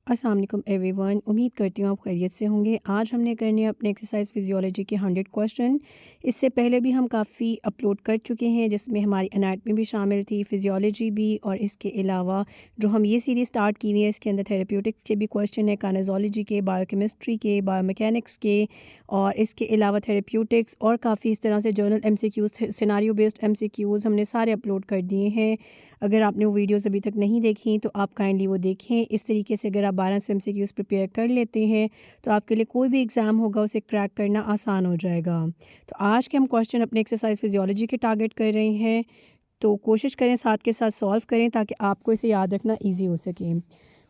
अस्सलाम वालेकुम एवरीवन। उम्मीद करती हूँ आप खैरियत से होंगे। आज हमने करने हैं अपने एक्सरसाइज फिजियोलॉजी के 100 क्वेश्चन। इससे पहले भी हम काफ़ी अपलोड कर चुके हैं, जिसमें हमारी एनाटमी भी शामिल थी, फिजियोलॉजी भी, और इसके अलावा जो हम ये सीरीज़ स्टार्ट की हुई है इसके अंदर थेरेप्यूटिक्स के भी क्वेश्चन है, काइनेजोलॉजी के, बायोकेमिस्ट्री के, बायोमैकेनिक्स के, और इसके अलावा थेरेप्यूटिक्स और काफ़ी इस तरह से journal MCQs, scenario based MCQs हमने सारे अपलोड कर दिए हैं। अगर आपने वो वीडियोस अभी तक नहीं देखी तो आप काइंडली वो देखें। इस तरीके से अगर आप 12 से MCQs प्रिपेयर कर लेते हैं तो आपके लिए कोई भी एग्ज़ाम होगा उसे क्रैक करना आसान हो जाएगा। तो आज के हम क्वेश्चन अपने एक्सरसाइज फिजियोलॉजी के टारगेट कर रहे हैं, तो कोशिश करें साथ के साथ सॉल्व करें ताकि आपको इसे याद रखना ईजी हो सके।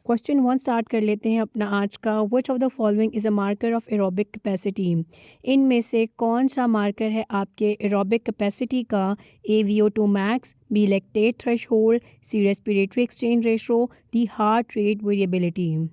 क्वेश्चन 1 स्टार्ट कर लेते हैं अपना आज का। Which of the following is a marker of aerobic capacity? इनमें से कौन सा मार्कर है आपके एरोबिक कैपेसिटी का? A VO2 max, B lactate threshold, C respiratory exchange ratio, D heart rate variability.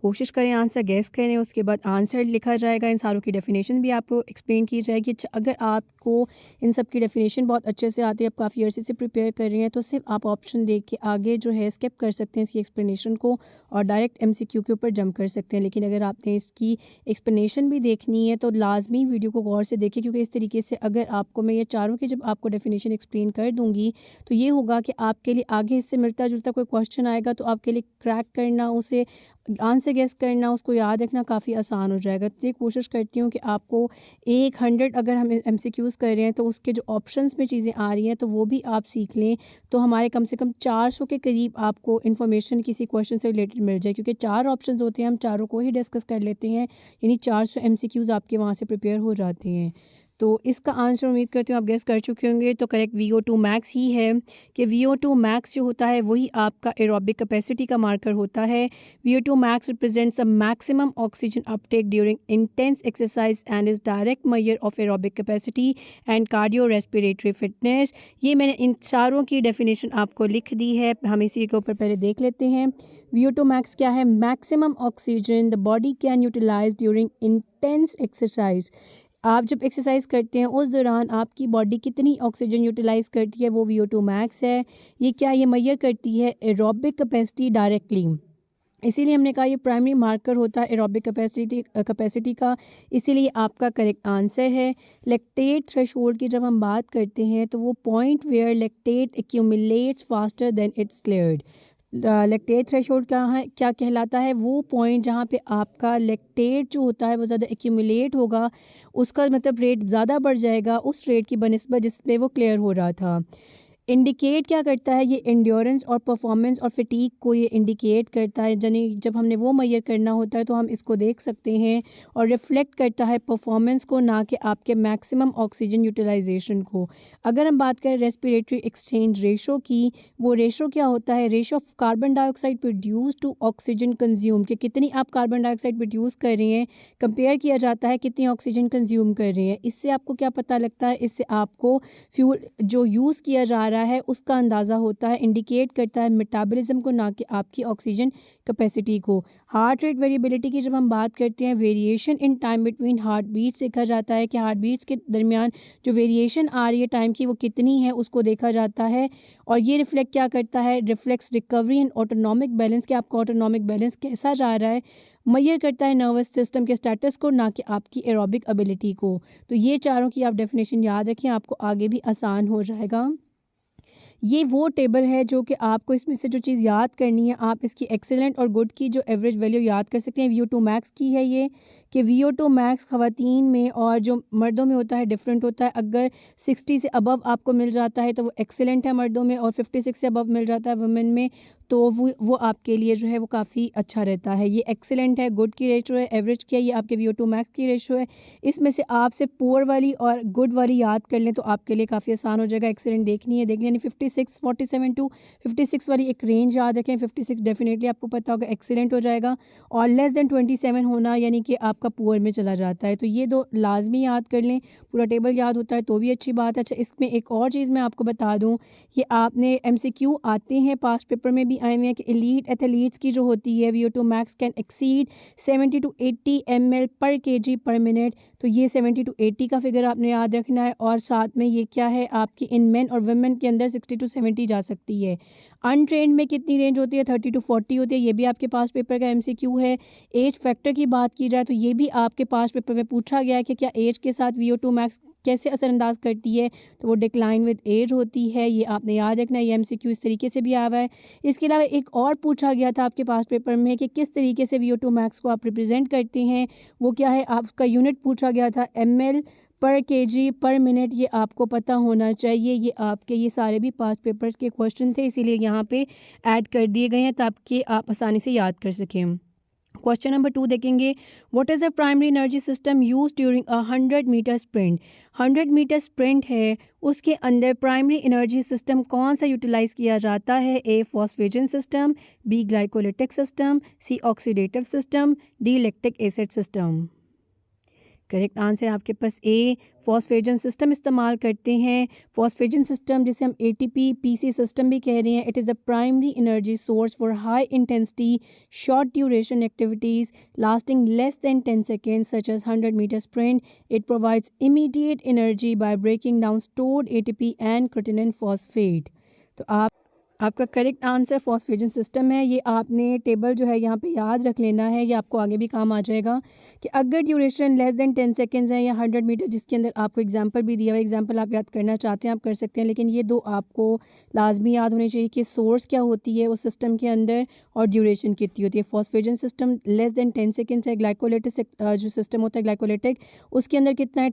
कोशिश करें आंसर गेस करें, उसके बाद आंसर लिखा जाएगा। इन सारों की डेफिनेशन भी आपको एक्सप्लेन की जाएगी। अच्छा, अगर आपको इन सब की डेफिनेशन बहुत अच्छे से आती है, आप काफ़ी अर्से से प्रिपेयर कर रही हैं, तो सिर्फ आप ऑप्शन देख के आगे जो है स्किप कर सकते हैं इसकी एक्सप्लेनेशन को और डायरेक्ट MCQ के ऊपर जंप कर सकते हैं। लेकिन अगर आपने इसकी एक्सप्लेनेशन भी देखनी है तो लाजमी वीडियो को गौर से देखिए, क्योंकि इस तरीके से अगर आपको मैं ये चारों की जब आपको डेफिनेशन एक्सप्लेन कर दूँगी तो ये होगा कि आपके लिए आगे इससे मिलता जुलता कोई क्वेश्चन आएगा तो आपके लिए क्रैक करना, उसे आंसर गेस करना, उसको याद रखना काफ़ी आसान हो जाएगा। तो ये कोशिश करती हूँ कि आपको 100 अगर हम MCQs कर रहे हैं तो उसके जो ऑप्शंस में चीज़ें आ रही हैं तो वो भी आप सीख लें, तो हमारे कम से कम 400 के करीब आपको इन्फॉर्मेशन किसी क्वेश्चन से रिलेटेड मिल जाए, क्योंकि 4 ऑप्शंस होते हैं, हम चारों को ही डिस्कस कर लेते हैं, यानी 400 MCQs आपके वहाँ से प्रिपेयर हो जाते हैं। तो इसका आंसर उम्मीद करती हूँ आप गेस कर चुके होंगे। तो करेक्ट VO2 मैक्स ही है कि VO2 मैक्स जो होता है वही आपका एरोबिक कैपेसिटी का मार्कर होता है। VO2 max represents the maximum oxygen uptake during intense exercise and is direct measure of aerobic capacity and cardiorespiratory fitness। ये मैंने इन चारों की डेफिनेशन आपको लिख दी है, हम इसी के ऊपर पहले देख लेते हैं। VO2 max क्या है? Maximum oxygen the body can utilise during intense exercise. आप जब एक्सरसाइज करते हैं उस दौरान आपकी बॉडी कितनी ऑक्सीजन यूटिलाइज करती है, वो VO2 मैक्स है। ये क्या ये मेजर करती है? एरोबिक कैपेसिटी डायरेक्टली, इसीलिए हमने कहा ये प्राइमरी मार्कर होता है एरोबिक कैपेसिटी का, इसीलिए आपका करेक्ट आंसर है। लैक्टेट थ्रेशोल्ड की जब हम बात करते हैं तो वो point where lactate accumulates faster than it's cleared. Lactate threshold क्या कहलाता है? वो पॉइंट जहाँ पे आपका लैक्टेट जो होता है वो ज़्यादा एक्यूमुलेट होगा, उसका मतलब रेट ज़्यादा बढ़ जाएगा उस रेट की बनिस्बत जिस पे वो क्लियर हो रहा था। इंडिकेट क्या करता है? ये एंड्योरेंस और परफॉर्मेंस और फटीग को ये इंडिकेट करता है, यानी जब हमने वो मेजर करना होता है तो हम इसको देख सकते हैं, और रिफ्लेक्ट करता है परफॉर्मेंस को, ना कि आपके मैक्सिमम ऑक्सीजन यूटिलाइजेशन को। अगर हम बात करें रेस्पिरेटरी एक्सचेंज रेशो की, वो रेशो क्या होता है? Ratio of carbon dioxide produce to oxygen consume, कि कितनी आप कार्बन डाइऑक्साइड प्रोड्यूस कर रही हैं कंपेयर किया जाता है कितनी ऑक्सीजन कंज्यूम कर रही हैं। इससे आपको क्या पता लगता है? इससे आपको फ्यूल जो यूज़ किया जा रहा है उसका अंदाज़ा होता है, इंडिकेट करता है मेटाबॉलिज्म को, ना कि आपकी ऑक्सीजन कैपेसिटी को। हार्ट रेट वेरिएबिलिटी की जब हम बात करते हैं, variation in time between heart beats देखा जाता है कि हार्ट बीट्स के दरमियान जो वेरिएशन आ रही है टाइम की वो कितनी है, उसको देखा जाता है। और ये रिफ्लेक्ट क्या करता है? Reflex recovery and autonomic balance, कि आपका ऑटोनॉमिक बैलेंस कैसा जा रहा है, मेजर करता है नर्वस सिस्टम के स्टेटस को, ना कि आपकी एरोबिक एबिलिटी को। तो ये चारों की आप डेफिनेशन याद रखें, आपको आगे भी आसान हो जाएगा। ये वो टेबल है जो कि आपको इसमें से जो चीज़ याद करनी है, आप इसकी एक्सीलेंट और गुड की जो एवरेज वैल्यू याद कर सकते हैं। VO2 मैक्स की है ये, कि VO2 मैक्स ख़वातीन में और जो मर्दों में होता है डिफरेंट होता है। अगर 60 से अबव आपको मिल जाता है तो वो एक्सीलेंट है मर्दों में, और 56 से अबव मिल जाता है वुमेन में तो वो आपके लिए जो है वो काफ़ी अच्छा रहता है। ये एक्सीलेंट है, गुड की रेशो है, एवरेज की है, ये आपके VO2 मैक्स की रेशो है। इसमें से आप सिर्फ पुअर वाली और गुड वाली याद कर लें तो आपके लिए काफ़ी आसान हो जाएगा। एक्सीलेंट देखनी है, देख लें, यानी 56 47 टू 56 वाली एक रेंज याद रखें। 56 डेफिनेटली आपको पता होगा एक्सीलेंट हो जाएगा, और लेस देन 27 होना यानी कि आपका आपका पुअर में चला जाता है। तो ये 2 लाज़मी याद कर लें, पूरा टेबल याद होता है तो भी अच्छी बात है। अच्छा, इसमें एक और चीज़ मैं आपको बता दूँ, ये आपने एमसीक्यू आते हैं, पास्ट पेपर में भी आए हुए हैं कि एलीट एथलीट्स की जो होती है VO2 max can exceed 70 to 80 ml per KG per minute. तो ये 70 टू 80 का फिगर आपने याद रखना है, और साथ में ये क्या है आपकी इन मेन और वुमेन के अंदर 60 टू 70 जा सकती है। अनट्रेंड में कितनी रेंज होती है? 30 टू 40 होती है। ये भी आपके पास पेपर का एमसीक्यू है। एज फैक्टर की बात की जाए तो ये भी आपके पास पेपर में पूछा गया है कि क्या एज के साथ VO2 मैक्स कैसे असरअंदाज करती है? तो वो डिक्लाइन विद एज होती है। ये आपने याद रखना है। ये एमसीक्यू इस तरीके से भी आया हुआ है। इसके अलावा एक और पूछा गया था आपके पास पेपर में कि किस तरीके से VO2 मैक्स को आप रिप्रेजेंट करते हैं? वो क्या है? आपका यूनिट पूछा गया था ml per KG per minute. ये आपको पता होना चाहिए। ये आपके ये सारे भी पास्ट पेपर्स के क्वेश्चन थे, इसीलिए यहाँ पे ऐड कर दिए गए हैं ताकि आप आसानी से याद कर सकें। क्वेश्चन नंबर 2 देखेंगे, what is the primary energy system used during a 100 metre sprint? 100 metre sprint है, उसके अंदर प्राइमरी एनर्जी सिस्टम कौन सा यूटिलाइज़ किया जाता है? A phosphagen system, B glycolytic system, C oxidative system, D lactic acid system. Correct answer आपके पास ए फॉस्फेजन सिस्टम इस्तेमाल करते हैं। फॉस्फेजन सिस्टम जिसे हम ATP PC सिस्टम भी कह रहे हैं, it is the primary energy source for high intensity short duration activities lasting less than 10 seconds such as 100 meter sprint. It provides immediate energy by breaking down stored ATP and creatine phosphate. तो आपका correct answer फॉस्फेजन system है। ये आपने table जो है यहाँ पे याद रख लेना है, ये आपको आगे भी काम आ जाएगा कि अगर ड्यूरेशन लेस देन 10 सेकेंड्स है या 100 मीटर, जिसके अंदर आपको एग्जांपल भी दिया हुआ है, एग्जांपल आप याद करना चाहते हैं आप कर सकते हैं, लेकिन ये 2 आपको लाजमी याद होने चाहिए कि सोर्स क्या होती है उस सिस्टम के अंदर और ड्यूरेशन कितनी होती है। फॉस्फेजन सिस्टम लेस देन 10 सेकेंड्स है। ग्लाइकोलिटिक जो सिस्टम होता है ग्लाइकोलिटिक, उसके अंदर कितना है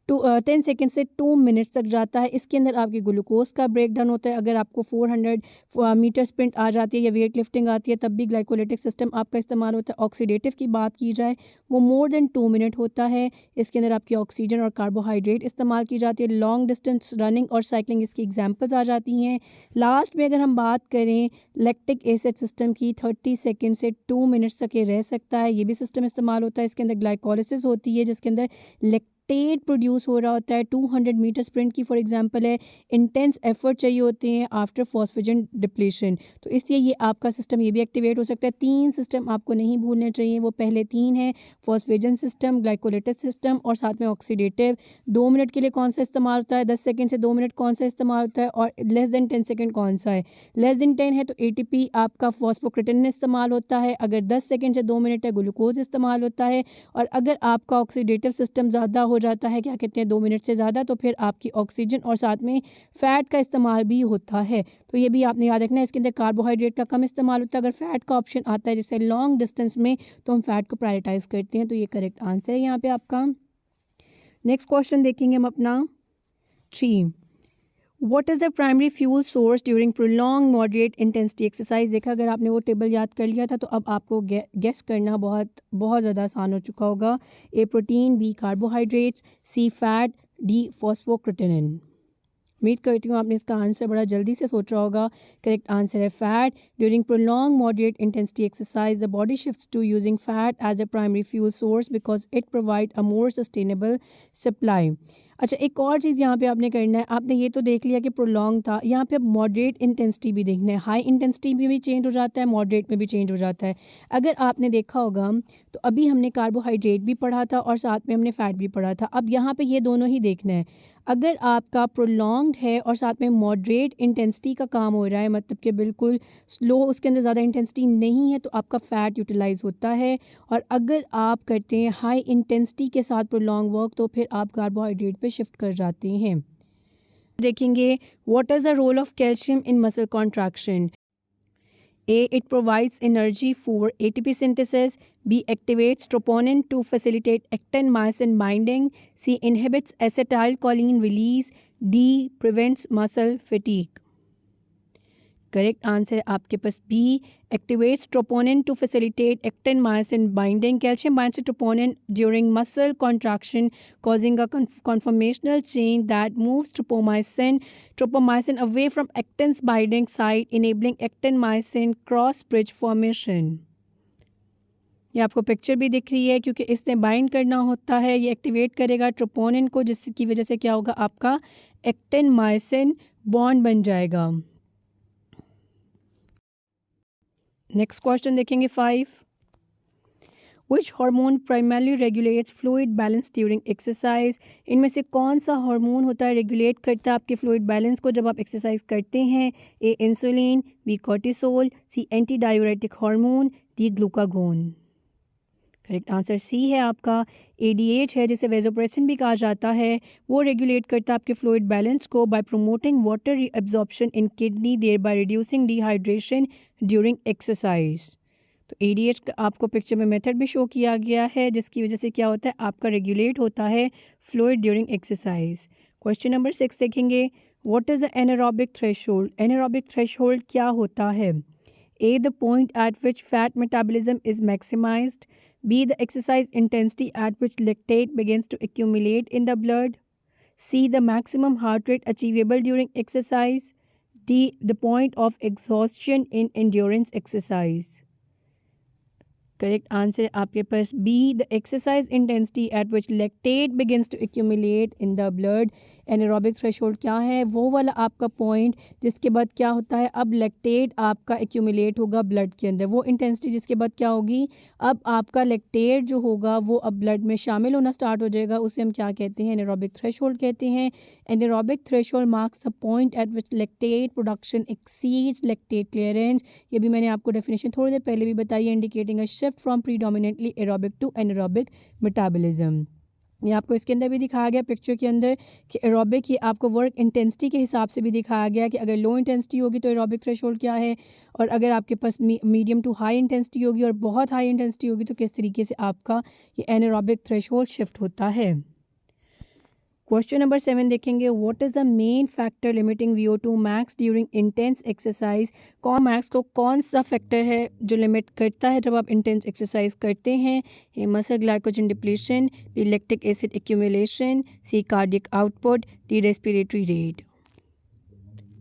10 सेकेंड से 2 मिनट्स तक जाता है। इसके अंदर आपकी ग्लूकोज का ब्रेक डाउन होता है। अगर आपको 400 मीटर स्प्रिंट आ जाती है या वेट लिफ्टिंग आती है तब भी ग्लाइकोलिटिक सिस्टम आपका इस्तेमाल होता है। ऑक्सीडेटिव की बात की जाए वो मोर देन 2 मिनट होता है। इसके अंदर आपकी ऑक्सीजन और कार्बोहाइड्रेट इस्तेमाल की जाती है। लॉन्ग डिस्टेंस रनिंग और साइकिलिंग इसकी एग्जाम्पल्स आ जाती हैं। लास्ट में अगर हम बात करें लैक्टिक एसिड सिस्टम की, 30 सेकेंड से 2 मिनट्स तक ये रह सकता है। ये भी सिस्टम इस्तेमाल होता है। इसके अंदर ग्लाइकोलिसिस होती है जिसके अंदर लैक्टेट प्रोड्यूस हो रहा होता है। 200 मीटर स्प्रिंट की फॉर एग्जांपल है, इंटेंस एफर्ट चाहिए होते हैं आफ्टर फॉस्फेजन डिप्लीशन, तो इसलिए ये आपका सिस्टम ये भी एक्टिवेट हो सकता है। 3 सिस्टम आपको नहीं भूलने चाहिए, वो पहले 3 है फॉस्फेजन सिस्टम, ग्लाइकोलिटिक सिस्टम और साथ में ऑक्सीडेटिव। 2 मिनट के लिए कौन सा इस्तेमाल होता है, 10 सेकेंड से 2 मिनट कौन सा इस्तेमाल होता है, और लेस देन 10 सेकेंड कौन सा है। लेस देन 10 है तो ATP आपका फॉस्फोक्रेटिन इस्तेमाल होता है। अगर 10 सेकेंड से 2 मिनट है ग्लूकोज इस्तेमाल होता है। और अगर आपका ऑक्सीडेटिव सिस्टम ज़्यादा हो जाता है, क्या कहते हैं 2 मिनट से ज़्यादा, तो फिर आपकी ऑक्सीजन और साथ में फ़ैट का इस्तेमाल भी होता है। तो ये भी आपने याद रखना है। इसके अंदर कार्बोहाइड्रेट का कम इस्तेमाल होता है। अगर फ़ैट का ऑप्शन आता है जैसे लॉन्ग डिस्टेंस में तो हम फ़ैट को प्रायोरिटाइज़ करते हैं। तो ये करेक्ट आंसर है यहाँ पे आपका। नेक्स्ट क्वेश्चन देखेंगे हम अपना 3। What is the primary fuel source during prolonged moderate intensity exercise? देखा, अगर आपने वो टेबल याद कर लिया था तो अब आपको गेस करना बहुत बहुत ज़्यादा आसान हो चुका होगा। ए प्रोटीन, बी कार्बोहाइड्रेट्स, सी फैट, डी फॉस्फोक्रेटिनिन। उम्मीद करती हूँ आपने इसका आंसर बड़ा जल्दी से सोचा होगा। करेक्ट आंसर है fat. During prolong moderate intensity exercise the body shifts to using fat as a primary fuel source because it provide a more sustainable supply. अच्छा, एक और चीज़ यहाँ पे आपने करना है, आपने ये तो देख लिया कि प्रोलॉन्ग था, यहाँ पे अब मॉडरेट इंटेंसिटी भी देखना है। हाई इंटेंसिटी में भी चेंज हो जाता है, मॉडरेट में भी चेंज हो जाता है। अगर आपने देखा होगा तो अभी हमने कार्बोहाइड्रेट भी पढ़ा था और साथ में हमने फ़ैट भी पढ़ा था। अब यहाँ पे ये दोनों ही देखना है। अगर आपका प्रोलॉन्ग्ड है और साथ में मॉडरेट इंटेंसिटी का काम हो रहा है, मतलब कि बिल्कुल स्लो, उसके अंदर ज़्यादा इंटेंसिटी नहीं है, तो आपका फ़ैट यूटिलाइज़ होता है। और अगर आप करते हैं हाई इंटेंसिटी के साथ प्रोलॉन्ग वर्क तो फिर आप कार्बोहाइड्रेट पे शिफ्ट कर जाते हैं। देखेंगे what is the role of calcium in muscle contraction. A. It provides energy for ATP synthesis. B. Activates troponin to facilitate actin-myosin binding. C. Inhibits acetylcholine release. D. Prevents muscle fatigue. Correct answer है आपके पास B, activates troponin to facilitate actin myosin binding. Calcium binds to troponin during muscle contraction causing a conformational change that moves tropomyosin away from actin's binding site enabling actin myosin cross bridge formation. ये आपको picture भी दिख रही है, क्योंकि इसने bind करना होता है, ये एक्टिवेट करेगा ट्रोपोनिन को, जिसकी वजह से क्या होगा, आपका एक्टिन मायोसिन बॉन्ड बन जाएगा। नेक्स्ट क्वेश्चन देखेंगे 5। Which hormone primarily regulates fluid balance during exercise. इनमें से कौन सा हार्मोन होता है, रेगुलेट करता है आपके फ्लूइड बैलेंस को जब आप एक्सरसाइज करते हैं? A insulin, B cortisol, C anti diuretic hormone, D glucagon. Correct answer C है आपका, एडीएच है, जिसे वेजोप्रेसिन भी कहा जाता है। वो रेगुलेट करता है आपके फ्लूइड बैलेंस को by promoting water reabsorption in kidney, thereby reducing dehydration during exercise. तो एडीएच का आपको पिक्चर में मेथड भी शो किया गया है, जिसकी वजह से क्या होता है, आपका रेगुलेट होता है fluid during exercise. Question number 6 देखेंगे, what is the anaerobic threshold. Anaerobic threshold क्या होता है? A, the point at which fat metabolism is maximized. B, the exercise intensity at which lactate begins to accumulate in the blood. C, the maximum heart rate achievable during exercise. D, the point of exhaustion in endurance exercise. Correct answer है आपके पास B, the exercise intensity at which lactate begins to accumulate in the blood. Anaerobic threshold क्या है? वो वाला आपका point जिसके बाद क्या होता है, अब लैक्टेट आपका एक्यूमुलेट होगा ब्लड के अंदर। वो इंटेंसिटी जिसके बाद क्या होगी, अब आपका लैक्टेट जो होगा वो अब ब्लड में शामिल होना स्टार्ट हो जाएगा। उसे हम क्या कहते हैं, एनारोबिक थ्रेशोल्ड कहते हैं। Anaerobic threshold marks the point eight which lactate production exceeds lactate clearance. ये भी मैंने आपको डेफिनेशन थोड़ी देर पहले भी बताई है, indicating a shift from predominantly aerobic to anaerobic metabolism. ये आपको इसके अंदर भी दिखाया गया पिक्चर के अंदर कि एरोबिक, ये आपको वर्क इंटेंसिटी के हिसाब से भी दिखाया गया कि अगर लो इंटेंसिटी होगी तो एरोबिक थ्रेशोल्ड क्या है, और अगर आपके पास मीडियम टू हाई इंटेंसिटी होगी और बहुत हाई इंटेंसिटी होगी तो किस तरीके से आपका ये एनारोबिक थ्रेशोल्ड शिफ्ट होता है। क्वेश्चन नंबर 7 देखेंगे, what is the main factor limiting VO2 max during intense exercise. Max को कौन सा फैक्टर है जो लिमिट करता है जब आप इंटेंस एक्सरसाइज करते हैं? A muscle glycogen depletion, B lactic acid accumulation, C cardiac output, D respiratory rate.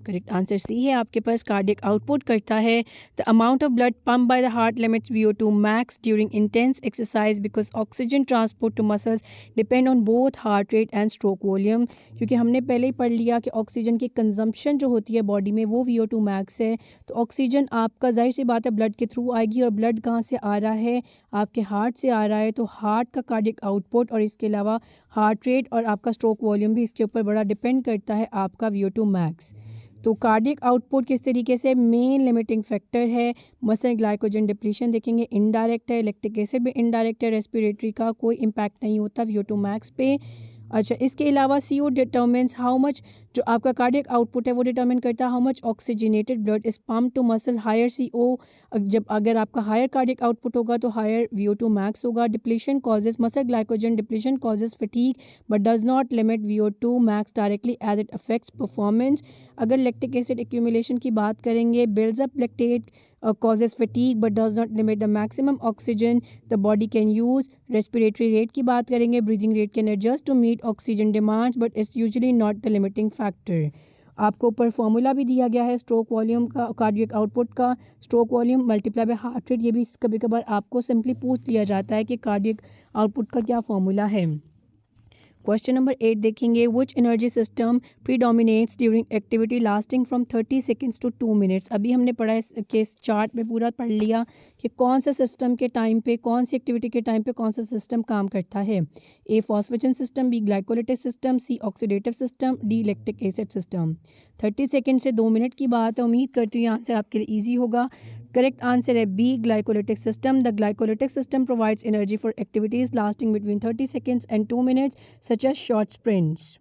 Correct answer C है आपके पास, कार्डियक आउटपुट करता है। The amount of blood pump by the heart limits VO2 max during intense exercise because oxygen transport to muscles depend on both heart rate and stroke volume. क्योंकि हमने पहले ही पढ़ लिया कि ऑक्सीजन की कंजम्पशन जो होती है बॉडी में वो VO2 मैक्स है। तो ऑक्सीजन आपका जाहिर सी बात है ब्लड के थ्रू आएगी, और ब्लड कहाँ से आ रहा है, आपके हार्ट से आ रहा है। तो हार्ट का कार्डियक आउटपुट और इसके अलावा हार्ट रेट और आपका स्ट्रोक वॉल्यूम भी इसके ऊपर बड़ा डिपेंड करता है आपका VO2 मैक्स। तो कार्डियक आउटपुट किस तरीके से मेन लिमिटिंग फैक्टर है। मसल ग्लाइकोजन डिप्लीशन देखेंगे इनडायरेक्ट है, लैक्टिक एसिड भी इनडायरेक्ट है, रेस्पिरेटरी का कोई इम्पैक्ट नहीं होता VO2 मैक्स पे। अच्छा, इसके अलावा CO डिटर्मिन्स हाउ मच, जो आपका कार्डियक आउटपुट है वो डिटर्मिन करता है how much oxygenated blood is pump to muscle. Higher CO, जब अगर आपका हायर कार्डियक आउटपुट होगा तो हायर VO2 मैक्स होगा। Depletion causes, muscle glycogen depletion causes fatigue but does not limit VO2 max directly as it affects performance. अगर lactic acid accumulation की बात करेंगे, builds up lactate causes fatigue but does not limit the maximum oxygen the body can use. Respiratory rate की बात करेंगे, breathing rate can adjust to meet oxygen demands but it's usually not the limiting factor. आपको ऊपर formula भी दिया गया है stroke volume का, कार्डियक आउटपुट का, stroke volume multiply by heart rate. ये भी कभी कभार आपको सिंपली पूछ लिया जाता है कि कार्डियक आउटपुट का क्या फॉर्मूला है। क्वेश्चन नंबर 8 देखेंगे, which energy system predominates during activity lasting from 30 seconds to 2 minutes. अभी हमने पढ़ा इसके चार्ट में पूरा पढ़ लिया कि कौन सा सिस्टम के टाइम पे, कौन सी एक्टिविटी के टाइम पे कौन सा सिस्टम काम करता है। A phosphagen system, B glycolytic system, C oxidative system, D lactic acid system. 30 second से 2 मिनट की बात है, उम्मीद करती हूँ आंसर आपके लिए ईजी होगा। करेक्ट आंसर है B, glycolytic system. The glycolytic system provides energy for activities lasting between 30 seconds and 2 minutes such as short sprints.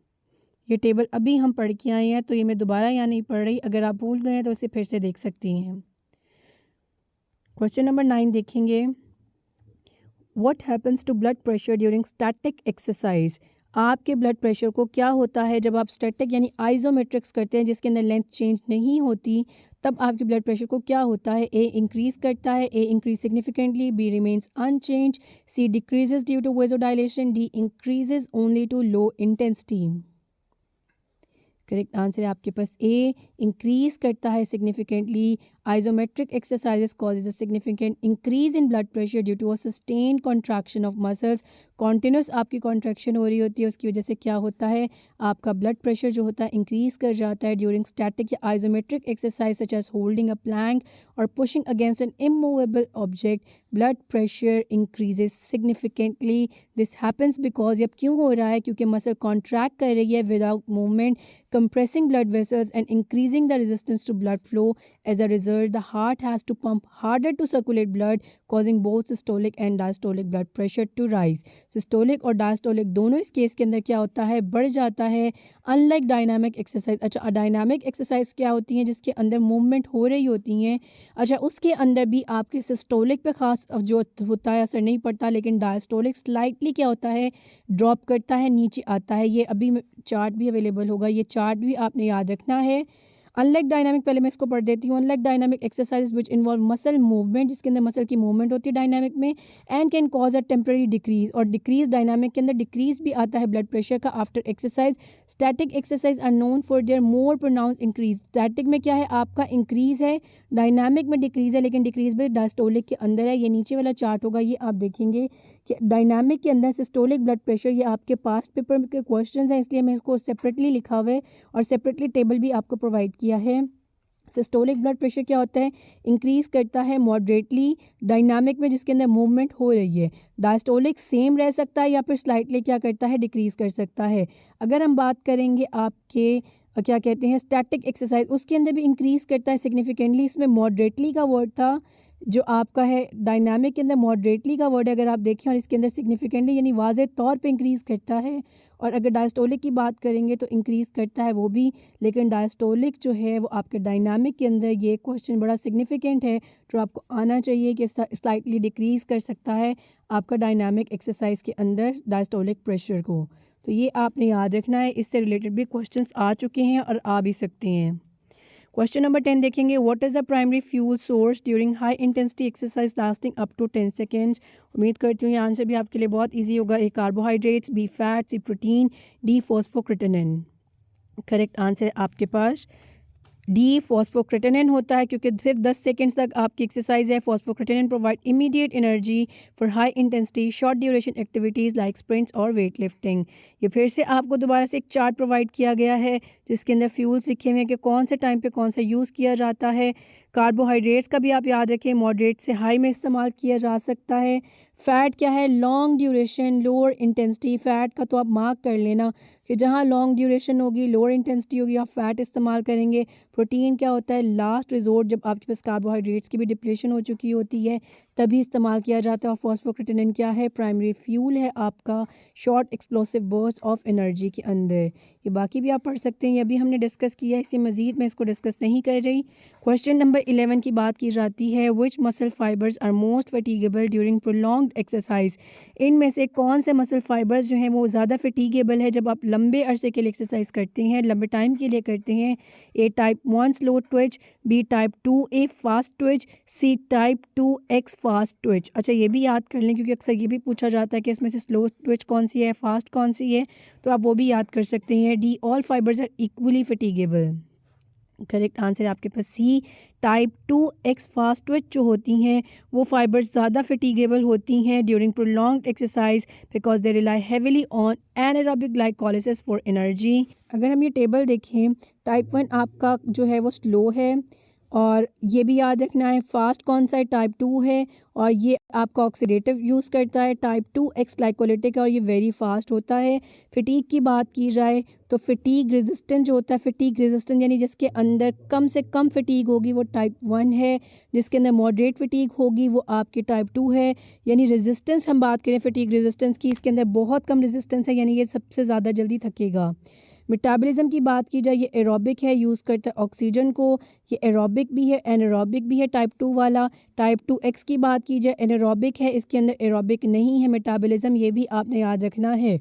ये टेबल अभी हम पढ़ के आए हैं तो ये मैं दोबारा यहाँ नहीं पढ़ रही, अगर आप भूल गए हैं तो इसे फिर से देख सकती हैं। क्वेश्चन नंबर 9 देखेंगे, what happens to blood pressure during static exercise. आपके ब्लड प्रेशर को क्या होता है जब आप स्टैटिक यानी आइसोमेट्रिक्स करते हैं जिसके अंदर लेंथ चेंज नहीं होती, तब आपके ब्लड प्रेशर को क्या होता है। ए इंक्रीज करता है, A increase significantly, B remains unchange, C decreases due to vasodilation, D increases only to low intensity. Correct answer है आपके पास ए, इंक्रीज करता है significantly Isometric exercises causes a significant increase in blood pressure due to a sustained contraction of muscles. Continuous आपकी contraction हो रही होती है, उसकी वजह से क्या होता है, आपका ब्लड प्रेशर जो होता है इंक्रीज़ कर जाता है. ड्यूरिंग स्टैटिक या isometric exercise such as holding a plank और pushing against an immovable object, blood pressure increases significantly. This happens because, अब क्यों हो रहा है, क्योंकि मसल कॉन्ट्रैक्ट कर रही है without movement, compressing blood vessels and increasing the resistance to blood flow. As a result, the heart has to pump harder to circulate blood, causing both systolic and diastolic blood pressure to rise. Systolic और diastolic दोनों इस case के अंदर क्या होता है, बढ़ जाता है. Unlike dynamic exercise. अच्छा, डायनामिक एक्सरसाइज क्या होती हैं, जिसके अंदर मूवमेंट हो रही होती हैं. अच्छा, उसके अंदर भी आपके सिस्टोलिक पे खास जो होता है असर नहीं पड़ता, लेकिन डायस्टोलिक स्लाइटली क्या होता है, ड्रॉप करता है, नीचे आता है. ये अभी चार्ट भी अवेलेबल होगा, ये चार्ट भी आपने याद रखना है. अनलाइक डायनामिक, पहले मैं इसको पढ़ देती हूँ. Unlike dynamic exercise which involve muscle movement, जिसके अंदर मसल की मूवमेंट होती है डायनामिक में, and can cause a temporary decrease, और डिक्रीज डायनामिक के अंदर डिक्रीज भी आता है ब्लड प्रेशर का after exercise. Static exercise are known for their more pronounce increase. Static में क्या है, आपका इंक्रीज है, डायनामिक में डिक्रीज है, लेकिन डिक्रीज भी डायस्टोलिक के अंदर है. ये नीचे वाला चार्ट होगा, ये आप देखेंगे कि डायनामिक के अंदर सिस्टोलिक ब्लड प्रेशर, ये आपके पास्ट पेपर के क्वेश्चंस हैं, इसलिए मैं इसको सेपरेटली लिखा हुआ है और सेपरेटली टेबल भी आपको प्रोवाइड किया है. सिस्टोलिक ब्लड प्रेशर क्या होता है, इंक्रीज़ करता है मॉडरेटली डायनामिक में, जिसके अंदर मूवमेंट हो रही है. डायस्टोलिक सेम रह सकता है या फिर स्लाइटली क्या करता है, डिक्रीज़ कर सकता है. अगर हम बात करेंगे आपके क्या कहते हैं स्टैटिक एक्सरसाइज, उसके अंदर भी इंक्रीज़ करता है सिग्निफिकेंटली. इसमें मॉडरेटली का वर्ड था जो आपका है, डायनामिक के अंदर मॉडरेटली का वर्ड है अगर आप देखें, और इसके अंदर सिग्निफिकेंटली यानी वाज़े तौर पे इंक्रीज़ करता है. और अगर डायस्टोलिक की बात करेंगे तो इंक्रीज़ करता है वो भी, लेकिन डायस्टोलिक जो है वो आपके डायनामिक के अंदर, ये क्वेश्चन बड़ा सिग्निफिकेंट है जो आपको आना चाहिए कि स्लाइटली डिक्रीज़ कर सकता है आपका डायनामिक एक्सरसाइज के अंदर डायस्टोलिक प्रेशर को. तो ये आपने याद रखना है, इससे रिलेटेड भी क्वेश्चंस आ चुके हैं और आ भी सकते हैं. क्वेश्चन नंबर 10 देखेंगे. What is the primary fuel source during high intensity exercise lasting up to 10 seconds. उम्मीद करती हूँ ये आंसर भी आपके लिए बहुत इजी होगा. A carbohydrates, B fat, C protein, D phosphocreatine. Correct answer आपके पास डी फॉस्फोक्रिटेनिन होता है, क्योंकि सिर्फ 10 सेकेंड्स तक आपकी एक्सरसाइज है. Phosphocreatine provide immediate energy for high intensity short duration activities like sprints और वेट लिफ्टिंग. ये फिर से आपको दोबारा से एक चार्ट प्रोवाइड किया गया है जिसके अंदर फ्यूल्स लिखे हुए हैं कि कौन से टाइम पे कौन सा यूज़ किया जाता है. कार्बोहाइड्रेट्स का भी आप याद रखें, मॉडरेट से हाई में इस्तेमाल किया जा सकता है. फ़ैट क्या है, long duration lower intensity. Fat का तो आप मार्क कर लेना कि जहाँ लॉन्ग ड्यूरेशन होगी, लोअर इंटेंसिटी होगी, आप फ़ैट इस्तेमाल करेंगे. प्रोटीन क्या होता है, लास्ट रिजोर्ट, जब आपके पास कार्बोहाइड्रेट्स की भी डिप्लेशन हो चुकी होती है तभी इस्तेमाल किया जाता है. और फॉस्फोक्रिटेनिन क्या है, प्राइमरी फ्यूल है आपका short explosive burst of energy के अंदर. ये बाकी भी आप पढ़ सकते हैं, ये अभी हमने डिस्कस किया है, इससे मज़ीद मैं इसको डिस्कस नहीं कर रही. क्वेश्चन नंबर 11 की बात की जाती है. Which muscle fibres are most fatigable during prolonged exercise. इनमें से कौन से मसल फाइबर्स जो हैं वो ज़्यादा फटीगेबल है जब आप लंबे अरसे के लिए एक्सरसाइज करते हैं, लंबे टाइम के लिए करते हैं. A type 1 slow twitch, B type 2A fast twitch, C type 2X fast twitch. अच्छा, ये भी याद कर लें क्योंकि अक्सर ये भी पूछा जाता है कि इसमें से स्लो ट्विच कौन सी है, फास्ट कौन सी है, तो आप वो भी याद कर सकते हैं. D all fibres are equally fatigable. Correct answer आपके पास C type 2X fast twitch जो होती हैं वो फाइबर्स ज़्यादा फटीगेबल होती हैं during prolonged exercise because they rely heavily on anaerobic glycolysis for energy. अगर हम ये टेबल देखें, टाइप 1 आपका जो है वो स्लो है, और ये भी याद रखना है. फास्ट कौन सा है, टाइप 2 है, और ये आपका ऑक्सीडेटिव यूज़ करता है. टाइप 2X ग्लाइकोलिटिक है और ये वेरी फास्ट होता है. फटीग की बात की जाए तो फटीग रेजिस्टेंट जो होता है, फटीग रेजिस्टेंट यानी जिसके अंदर कम से कम फटीग होगी वो टाइप 1 है, जिसके अंदर मॉडरेट फटीग होगी वो आपकी टाइप 2 है. यानी रेजिस्टेंस हम बात करें फटीग रेजिस्टेंस की, इसके अंदर बहुत कम रेजिस्टेंस है, यानी ये सबसे ज़्यादा जल्दी थकेगा. मेटाबॉलिज्म की बात की जाए, ये एरोबिक है, यूज़ करता है ऑक्सीजन को. ये एरोबिक भी है, एनारोबिक भी है टाइप 2 वाला. टाइप 2X की बात की जाए, एनारोबिक है, इसके अंदर एरोबिक नहीं है मेटाबॉलिज्म, ये भी आपने याद रखना है.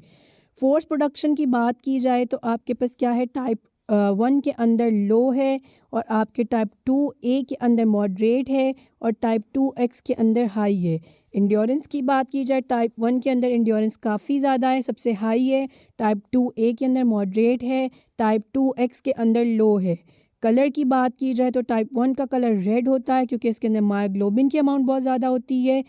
फोर्स प्रोडक्शन की बात की जाए तो आपके पास क्या है, टाइप 1 के अंदर लो है, और आपके टाइप 2A के अंदर मॉडरेट है, और टाइप 2X के अंदर हाई है. इंड्योरेंस की बात की जाए, टाइप 1 के अंदर इंड्योरेंस काफ़ी ज़्यादा है, सबसे हाई है. टाइप 2A के अंदर मॉडरेट है, टाइप 2X के अंदर लो है. कलर की बात की जाए तो टाइप 1 का कलर रेड होता है क्योंकि इसके अंदर मायोग्लोबिन की अमाउंट बहुत ज़्यादा होती है।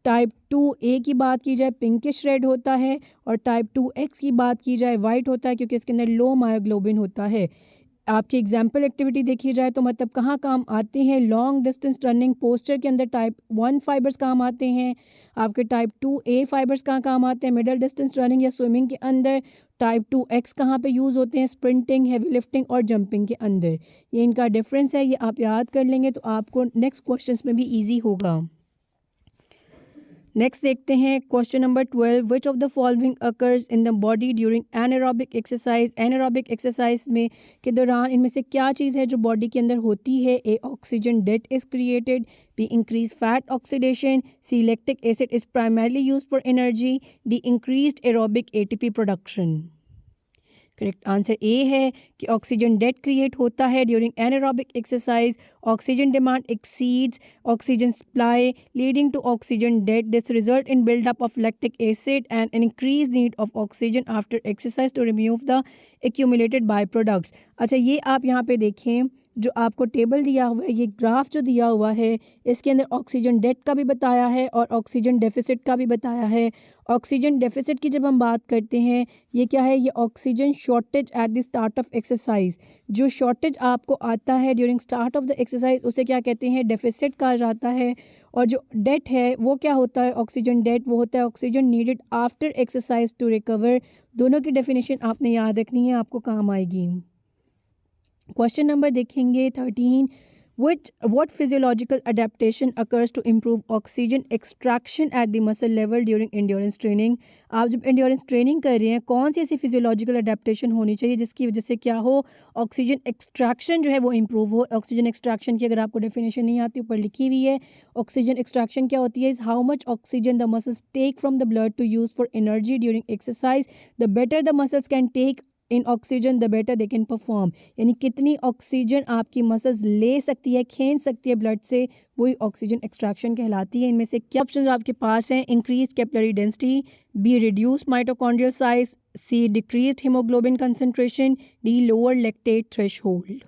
टाइप 2A की बात की जाए पिंकिश रेड होता है, और टाइप 2X की बात की जाए वाइट होता है क्योंकि इसके अंदर लो मायोग्लोबिन होता है। आपकी एग्जाम्पल एक्टिविटी देखी जाए तो मतलब कहाँ काम आते हैं, लॉन्ग डिस्टेंस रनिंग पोस्चर के अंदर टाइप 1 फाइबर्स काम आते हैं। आपके टाइप 2A फाइबर्स कहाँ काम आते हैं, मिडल डिस्टेंस रनिंग या स्विमिंग के अंदर। टाइप 2X कहाँ पे यूज़ होते हैं, स्प्रिंटिंग, हैवी लिफ्टिंग और जंपिंग के अंदर। ये इनका डिफरेंस है, ये आप याद कर लेंगे तो आपको नेक्स्ट क्वेश्चंस में भी ईजी होगा। नेक्स्ट देखते हैं question number 12, which of the following occurs in the body during anaerobic exercise. Anaerobic exercise में के दौरान इनमें से क्या चीज़ है जो बॉडी के अंदर होती है। A, oxygen debt is created. B, increase fat oxidation. C, lactic acid is primarily use for energy. D, increased aerobic ATP production. Correct answer A है कि ऑक्सीजन डेट क्रिएट होता है during anaerobic exercise. Oxygen demand exceeds oxygen supply leading to oxygen debt. This result in buildup of lactic acid and an increase need of oxygen after exercise to remove the accumulated byproducts. अच्छा, ये आप यहाँ पे देखें, जो आपको table दिया हुआ है, ये ग्राफ जो दिया हुआ है, इसके अंदर ऑक्सीजन डेट का भी बताया है और ऑक्सीजन डेफिसिट का भी बताया है। ऑक्सीजन डेफिसिट की जब हम बात करते हैं, ये क्या है, ये oxygen shortage at the start of exercise. जो शॉर्टेज आपको आता है during start of the exercise उसे क्या कहते हैं, डेफिसिट कहा जाता है। और जो डेट है वो क्या होता है, ऑक्सीजन डेट वो होता है oxygen needed after exercise to recover. दोनों की डेफिनेशन आपने याद रखनी है, आपको काम आएगी। क्वेश्चन नंबर देखेंगे 13, what physiological adaptation occurs to improve oxygen extraction at the muscle level during endurance training। आप जब endurance training कर रहे हैं, कौन सी ऐसी physiological adaptation होनी चाहिए जिसकी वजह से क्या हो, ऑक्सीजन एक्सट्रैक्शन जो है वो improve हो। ऑक्सीजन एक्सट्रैक्शन की अगर आपको डेफिनेशन नहीं आती, ऊपर लिखी हुई है। ऑक्सीजन एक्सट्रैक्शन क्या होती है, is how much oxygen the muscles take from the blood to use for energy during exercise. The better the muscles can take in oxygen the better they can perform. यानी कितनी oxygen आपकी muscles ले सकती है, खींच सकती है blood से, वही ऑक्सीजन एक्सट्रैक्शन कहलाती है। इनमें से क्या ऑप्शंस आपके पास हैं, increase capillary density. B, reduce mitochondrial size. C, decreased haemoglobin concentration. D, lower lactate threshold.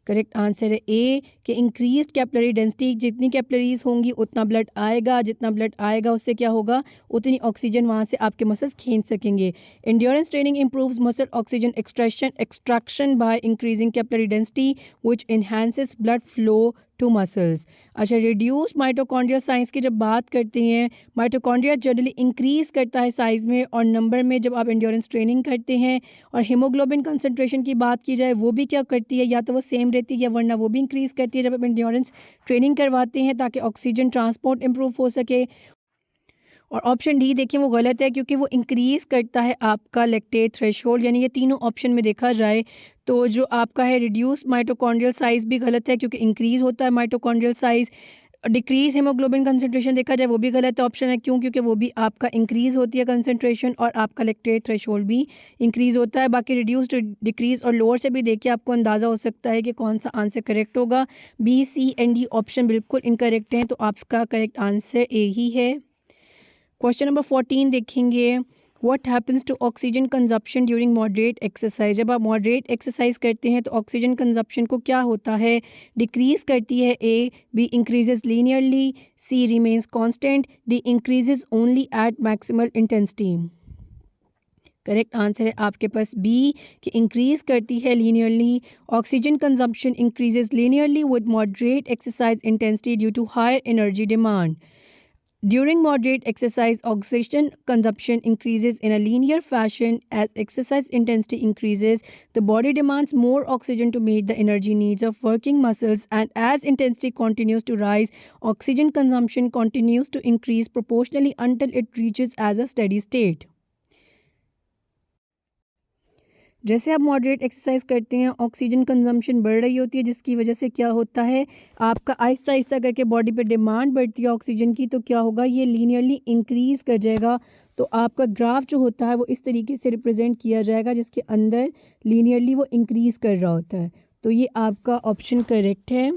Correct answer है ए कि इंक्रीज कैपिलरी डेंसिटी। जितनी कैपिलरीज होंगी उतना ब्लड आएगा, जितना ब्लड आएगा उससे क्या होगा, उतनी ऑक्सीजन वहाँ से आपके मसल्स खींच सकेंगे। Endurance training improves muscle oxygen extraction by increasing capillary density which enhances blood flow to muscles. अच्छा, रिड्यूस माइटोकॉन्ड्रियल साइज की जब बात करते हैं, माइटोकॉन्ड्रिया जनरली इंक्रीज़ करता है साइज़ में और नंबर में जब आप एंड्योरेंस ट्रेनिंग करते हैं। और हीमोग्लोबिन कंसंट्रेशन की बात की जाए, वो भी क्या करती है, या तो वो सेम रहती है या वरना वो भी इंक्रीज़ करती है जब आप एंड्योरेंस ट्रेनिंग करवाते हैं, ताकि ऑक्सीजन ट्रांसपोर्ट इम्प्रूव हो सके। और ऑप्शन डी देखें वो गलत है, क्योंकि वो इंक्रीज़ करता है आपका लैक्टेट थ्रेशोल्ड। यानी ये तीनों ऑप्शन में देखा जाए तो जो आपका है रिड्यूस माइटोकॉन्ड्रियल साइज़ भी गलत है, क्योंकि इंक्रीज़ होता है mitochondrial size. Decrease haemoglobin concentration देखा जाए वो भी गलत ऑप्शन है, क्यों, क्योंकि वो भी आपका इंक्रीज़ होती है कंसंट्रेशन और आपका लैक्टेट थ्रेशोल्ड भी इंक्रीज़ होता है। बाकी रिड्यूस, डिक्रीज़ और लोअर से भी देखिए आपको अंदाज़ा हो सकता है कि कौन सा आंसर करेक्ट होगा। B, C and D option बिल्कुल इनकरेक्ट हैं, तो आपका करेक्ट आंसर ए ही है। क्वेश्चन नंबर 14 देखेंगे, what happens to oxygen consumption during moderate exercise. जब आप मॉडरेट एक्सरसाइज करते हैं तो ऑक्सीजन कंजप्शन को क्या होता है, डिक्रीज़ करती है। A, B, increases linearly. C, remains constant. D, increases only at maximal intensity. Correct answer है आपके पास बी कि इंक्रीज़ करती है linearly. Oxygen consumption increases linearly with moderate exercise intensity due to higher energy demand. During moderate exercise, oxygen consumption increases in a linear fashion. As exercise intensity increases, the body demands more oxygen to meet the energy needs of working muscles, and as intensity continues to rise, oxygen consumption continues to increase proportionally until it reaches as a steady state. जैसे आप moderate exercise करते हैं, oxygen consumption बढ़ रही होती है, जिसकी वजह से क्या होता है, आपका आहिस्ता आहिस्ता करके बॉडी पे डिमांड बढ़ती है ऑक्सीजन की, तो क्या होगा, ये लीनियरली इंक्रीज़ कर जाएगा। तो आपका ग्राफ जो होता है वो इस तरीके से रिप्रेजेंट किया जाएगा, जिसके अंदर लीनियरली वो इंक्रीज़ कर रहा होता है। तो ये आपका ऑप्शन करेक्ट है।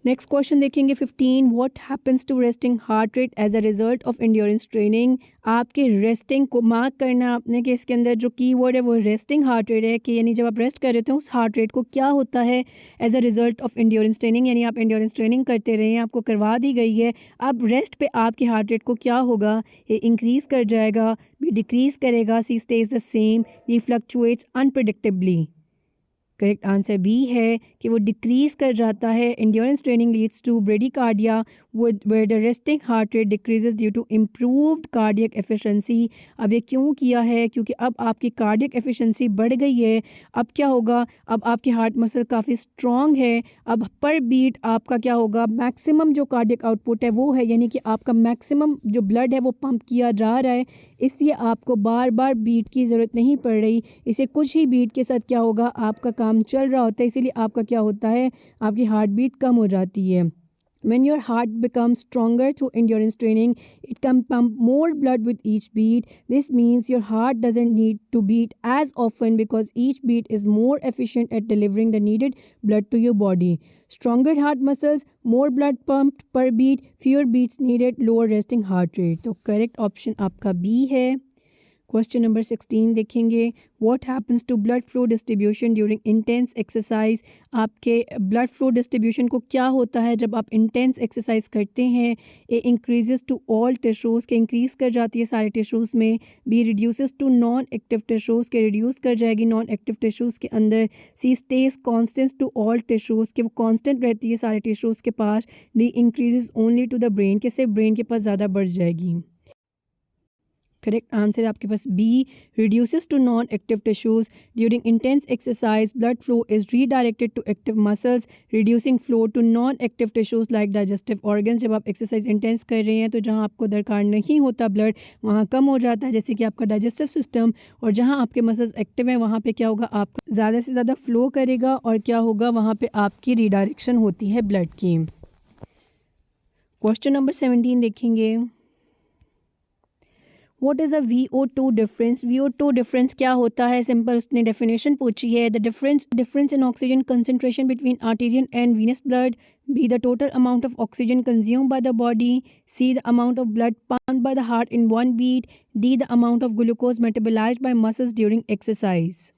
नेक्स्ट क्वेश्चन देखेंगे 15, what happens to resting heart rate as a result of endurance training. आपके रेस्टिंग को मार्क करना आपने कि इसके अंदर जो कीवर्ड है वो रेस्टिंग हार्ट रेट है, कि यानी जब आप रेस्ट कर रहे थे उस हार्ट रेट को क्या होता है as a result of endurance training, यानी आप एंड्योरेंस ट्रेनिंग करते रहे हैं, आपको करवा दी गई है, अब रेस्ट पे आपके हार्ट रेट को क्या होगा, ये इंक्रीज़ कर जाएगा, भी डिक्रीज़ करेगा, सी स्टेज द सेम, ये fluctuates unpredictably. Correct answer B है कि वो डिक्रीज़ कर जाता है। Endurance training leads to bradycardia where the resting heart rate decreases due to improved cardiac efficiency. अब ये क्यों किया है? क्योंकि अब आपकी कार्डियक एफिशिएंसी बढ़ गई है। अब क्या होगा, अब आपकी हार्ट मसल काफ़ी स्ट्रॉन्ग है। अब पर बीट आपका क्या होगा, मैक्सिमम जो कार्डियक आउटपुट है वो है, यानी कि आपका मैक्सिमम जो ब्लड है वो पंप किया जा रहा है, इसलिए आपको बार बार बीट की ज़रूरत नहीं पड़ रही। इसे कुछ ही बीट के साथ क्या होगा, आपका काम चल रहा होता है, इसीलिए आपका क्या होता है, आपकी हार्ट बीट कम हो जाती है। When your heart becomes stronger through endurance training, it can pump more blood with each beat. This means your heart doesn't need to beat as often because each beat is more efficient at delivering the needed blood to your body. Stronger heart muscles, more blood pumped per beat, fewer beats needed, lower resting heart rate. तो correct option आपका B है। Question number 16 देखेंगे, what happens to blood flow distribution during intense exercise. आपके blood flow distribution को क्या होता है जब आप इंटेंस एक्सरसाइज करते हैं। A increases to all tissues के इंक्रीज़ कर जाती है सारे टिश्यूज़ में। B reduces to non active tissues के रिड्यूस कर जाएगी नॉन एक्टिव टिश्यूज़ के अंदर। C stays constant to all tissues के वो कॉन्स्टेंट रहती है सारे टिश्यूज़ के पास। D increases only to the brain के सिर्फ ब्रेन के पास ज़्यादा बढ़ जाएगी। करेक्ट आंसर आपके पास B, reduces to non active tissues during intense exercise, blood flow is redirected to active muscles, reducing flow to non active tissues like digestive organs. जब आप एक्सरसाइज इंटेंस कर रहे हैं तो जहां आपको दरकार नहीं होता ब्लड, वहां कम हो जाता है, जैसे कि आपका डाइजेस्टिव सिस्टम, और जहां आपके मसल्स एक्टिव हैं वहां पे क्या होगा, आपका ज़्यादा से ज़्यादा फ्लो करेगा, और क्या होगा, वहां पे आपकी रीडायरेक्शन होती है ब्लड की। क्वेश्चन नंबर 17 देखेंगे, what is a VO2 difference. VO2 difference क्या होता है, सिंपल उसने डेफिनेशन पूछी है। The difference in oxygen concentration between arterial and venous blood. B the total amount of oxygen consumed by the body. C the amount of blood pumped by the heart in one beat. D the amount of glucose metabolised by muscles during exercise.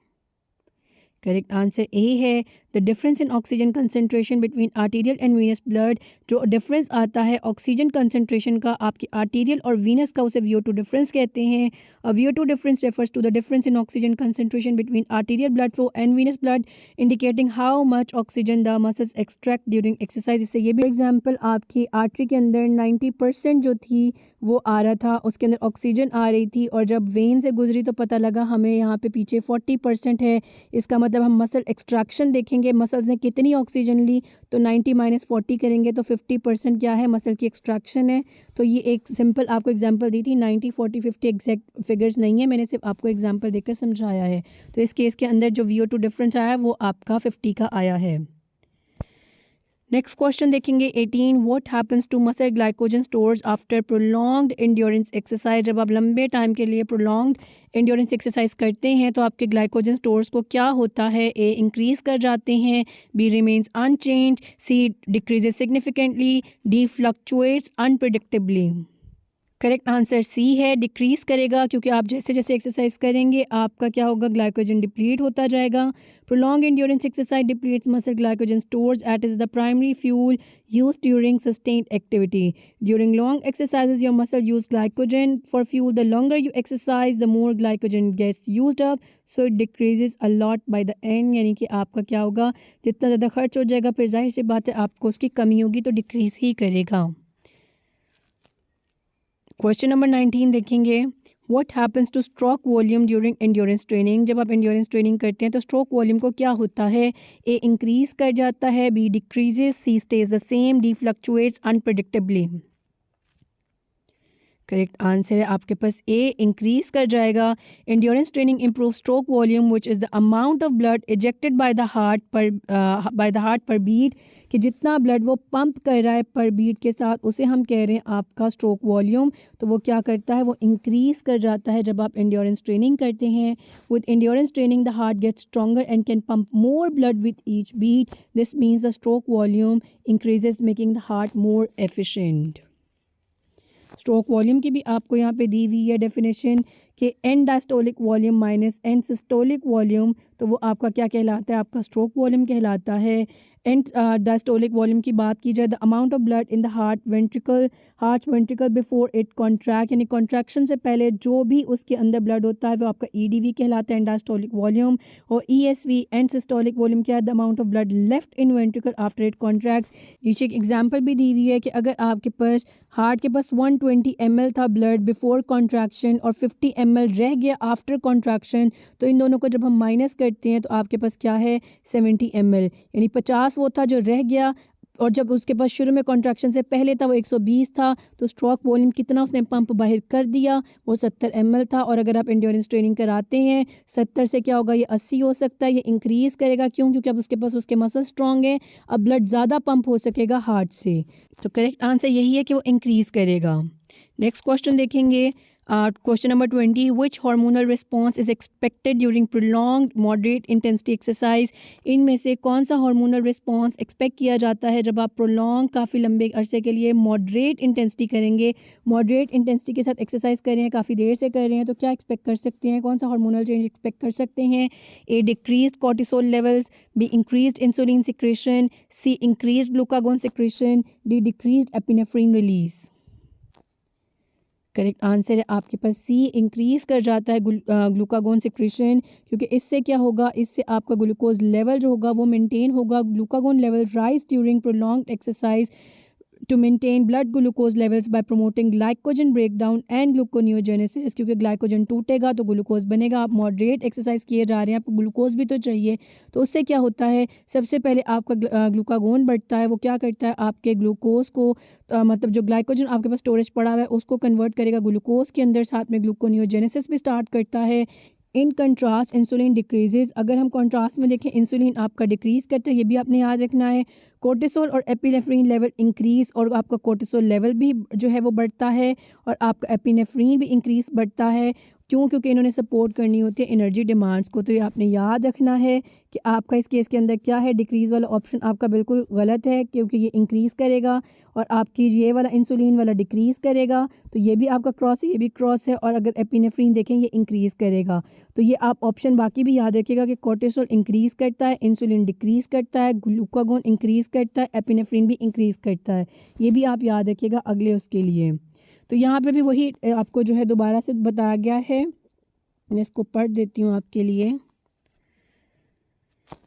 Correct answer A है, the difference in oxygen concentration between arterial and venous blood. जो difference आता है oxygen concentration का आपकी arterial और Venus का, उसे VO2 difference कहते हैं। A VO2 difference refers to the difference in oxygen concentration between arterial blood flow and venous blood, indicating how much oxygen the muscles extract during exercise. इससे ये भी एग्जाम्पल, आपकी artery के अंदर 90% जो थी वो आ रहा था, उसके अंदर ऑक्सीजन आ रही थी, और जब वेन से गुजरी तो पता लगा हमें यहाँ पे पीछे 40% है। इसका मतलब हम मसल एक्सट्रैक्शन देखेंगे, मसल्स ने कितनी ऑक्सीजन ली, तो 90 - 40 करेंगे तो 50% क्या है, मसल की एक्सट्रैक्शन है। तो ये एक सिंपल आपको एग्जांपल दी थी, 90 40 50 एग्जैक्ट फिगर्स नहीं है, मैंने सिर्फ आपको एग्जांपल देकर समझाया है। तो इस केस के अंदर जो VO2 डिफरेंस आया है वो आपका 50 का आया है। नेक्स्ट क्वेश्चन देखेंगे 18, what happens to muscle glycogen stores after prolonged endurance exercise. जब आप लंबे टाइम के लिए प्रोलॉन्ग्ड एंड्योरेंस एक्सरसाइज करते हैं तो आपके ग्लाइकोजन स्टोर्स को क्या होता है। ए इंक्रीज़ कर जाते हैं। B remains unchange. C decreases significantly. D fluctuates unpredictably. Correct answer C है, डिक्रीज़ करेगा, क्योंकि आप जैसे जैसे एक्सरसाइज करेंगे आपका क्या होगा, ग्लाइकोजन डिप्लीट होता जाएगा। Prolong endurance exercise depletes muscle glycogen stores at is the primary fuel used during sustained activity. During long exercises your muscle use glycogen for fuel. The longer you exercise the more glycogen gets used up, so it decreases a lot by the end. यानी कि आपका क्या होगा, जितना ज़्यादा खर्च हो जाएगा फिर जाहिर सी बात है आपको उसकी कमी होगी, तो डिक्रीज़ ही करेगा। क्वेश्चन नंबर 19 देखेंगे, what happens two stroke volume during endurance training. जब आप एंड्योरेंस ट्रेनिंग करते हैं तो स्ट्रोक वॉल्यूम को क्या होता है। ए इंक्रीज़ कर जाता है। B decreases. C stays the same. D fluctuates unpredictably. Correct answer है आपके पास ए, इंक्रीज कर जाएगा। Endurance training improve stroke volume which is the amount of blood ejected by the heart per beat, कि जितना ब्लड वो pump कर रहा है पर बीट के साथ, उसे हम कह रहे हैं आपका स्ट्रोक वॉल्यूम। तो वो क्या करता है, वो इंक्रीज कर जाता है जब आप एंड्योरेंस ट्रेनिंग करते हैं। With endurance training the heart gets stronger and can pump more blood with each beat, this means the stroke volume increases making the heart more efficient. Stroke volume की भी आपको यहाँ पे दी हुई है डेफिनेशन कि end diastolic volume minus end systolic volume, तो वो आपका क्या कहलाता है, आपका स्ट्रोक वॉल्यूम कहलाता है। एन डायस्टोलिक वॉल्यूम की बात की जाए, the amount of blood in the heart ventricle before it contract, यानी कॉन्ट्रैक्शन से पहले जो भी उसके अंदर ब्लड होता है वो आपका ईडीवी कहलाता है, एन डायस्टोलिक वॉल्यूम। और ईएसवी एंड सिस्टोलिक वॉल्यूम क्या है, the amount of blood left in ventricle after it contracts. नीचे एक एग्जाम्पल भी दी हुई है कि अगर आपके पास हार्ट के पास 120 ml था ब्लड बिफोर कॉन्ट्रैक्शन और 50 ml रह गया आफ्टर कॉन्ट्रैक्शन, तो इन दोनों को जब हम माइनस करते हैं तो आपके पास क्या है 70 ml, यानी 50 वो था जो रह गया, और जब उसके पास शुरू में कॉन्ट्रैक्शन से पहले था वो 120 था, तो स्ट्रोक वॉल्यूम कितना उसने पंप बाहर कर दिया, वो 70 ml था। और अगर आप एंड्योरेंस ट्रेनिंग कराते हैं 70 से क्या होगा, ये 80 हो सकता है, ये इंक्रीज़ करेगा। क्यों? क्योंकि अब उसके पास उसके मसल स्ट्रॉन्ग है, अब ब्लड ज़्यादा पंप हो सकेगा हार्ट से। तो करेक्ट आंसर यही है कि वो इंक्रीज़ करेगा। नेक्स्ट क्वेश्चन देखेंगे, question number 20, which hormonal response is expected during prolonged moderate intensity exercise, इनमें से कौन सा हार्मोनल रिस्पॉन्स एक्सपेक्ट किया जाता है जब आप प्रोलॉन्ग काफ़ी लंबे अरसे के लिए मॉडरेट इंटेंसिटी करेंगे, मॉडरेट इंटेंसिटी के साथ एक्सरसाइज कर रहे हैं, काफ़ी देर से कर रहे हैं, तो क्या एक्सपेक्ट कर सकते हैं, कौन सा हार्मोनल चेंज एक्सपेक्ट कर सकते हैं। A, decreased cortisol levels, B, increased insulin secretion, C, increased glucagon secretion, D, decreased epinephrine release. Correct answer है आपके पास सी, इंक्रीज़ कर जाता है ग्लूकागोन सिक्रेशन, क्योंकि इससे क्या होगा, इससे आपका ग्लूकोज लेवल जो होगा वो मेंटेन होगा। Glucagon level rise during prolonged exercise to maintain blood glucose levels by promoting glycogen breakdown and gluconeogenesis, क्योंकि ग्लाइकोजन टूटेगा तो ग्लूकोज बनेगा। आप मॉडरेट एक्सरसाइज किए जा रहे हैं, आपको ग्लूकोज भी तो चाहिए, तो उससे क्या होता है, सबसे पहले आपका ग्लूकागोन बढ़ता है, वो क्या करता है आपके ग्लूकोज को मतलब जो ग्लाइकोजन आपके पास स्टोरेज पड़ा हुआ है उसको कन्वर्ट करेगा ग्लूकोज के अंदर, साथ में ग्लूकोनियोजेनेसिस भी स्टार्ट करता है। इन कंट्रास्ट इंसुलिन डिक्रीजेज, अगर हम कंट्रास्ट में देखें इंसुलिन आपका डिक्रीज़ करता है, ये भी आपने याद रखना है। कोर्टिसोल और एपिनेफ्रीन लेवल इंक्रीज़, और आपका कोर्टिसोल लेवल भी जो है वो बढ़ता है, और आपका एपिनेफ्रीन भी इंक्रीज़ बढ़ता है। क्यों? क्योंकि इन्होंने सपोर्ट करनी होती है एनर्जी डिमांड्स को। तो ये आपने याद रखना है कि आपका इस केस के अंदर क्या है, डिक्रीज़ वाला ऑप्शन आपका बिल्कुल गलत है, क्योंकि ये इंक्रीज़ करेगा और आपकी ये वाला इंसुलिन वाला डिक्रीज़ करेगा। तो ये भी आपका क्रॉस है, ये भी क्रॉस है, और अगर एपिनेफ्रीन देखें ये इंक्रीज़ करेगा। तो ये आप ऑप्शन बाकी भी याद रखिएगा कि कोर्टिसोल इंक्रीज़ करता है, इंसुलिन डिक्रीज़ करता है, ग्लूकागोन इंक्रीज़ करता है, एपिनेफ्रीन भी इंक्रीज़ करता है, ये भी आप याद रखिएगा अगले उसके लिए। तो यहाँ पे भी वही आपको जो है दोबारा से बताया गया है, मैं इसको पढ़ देती हूँ आपके लिए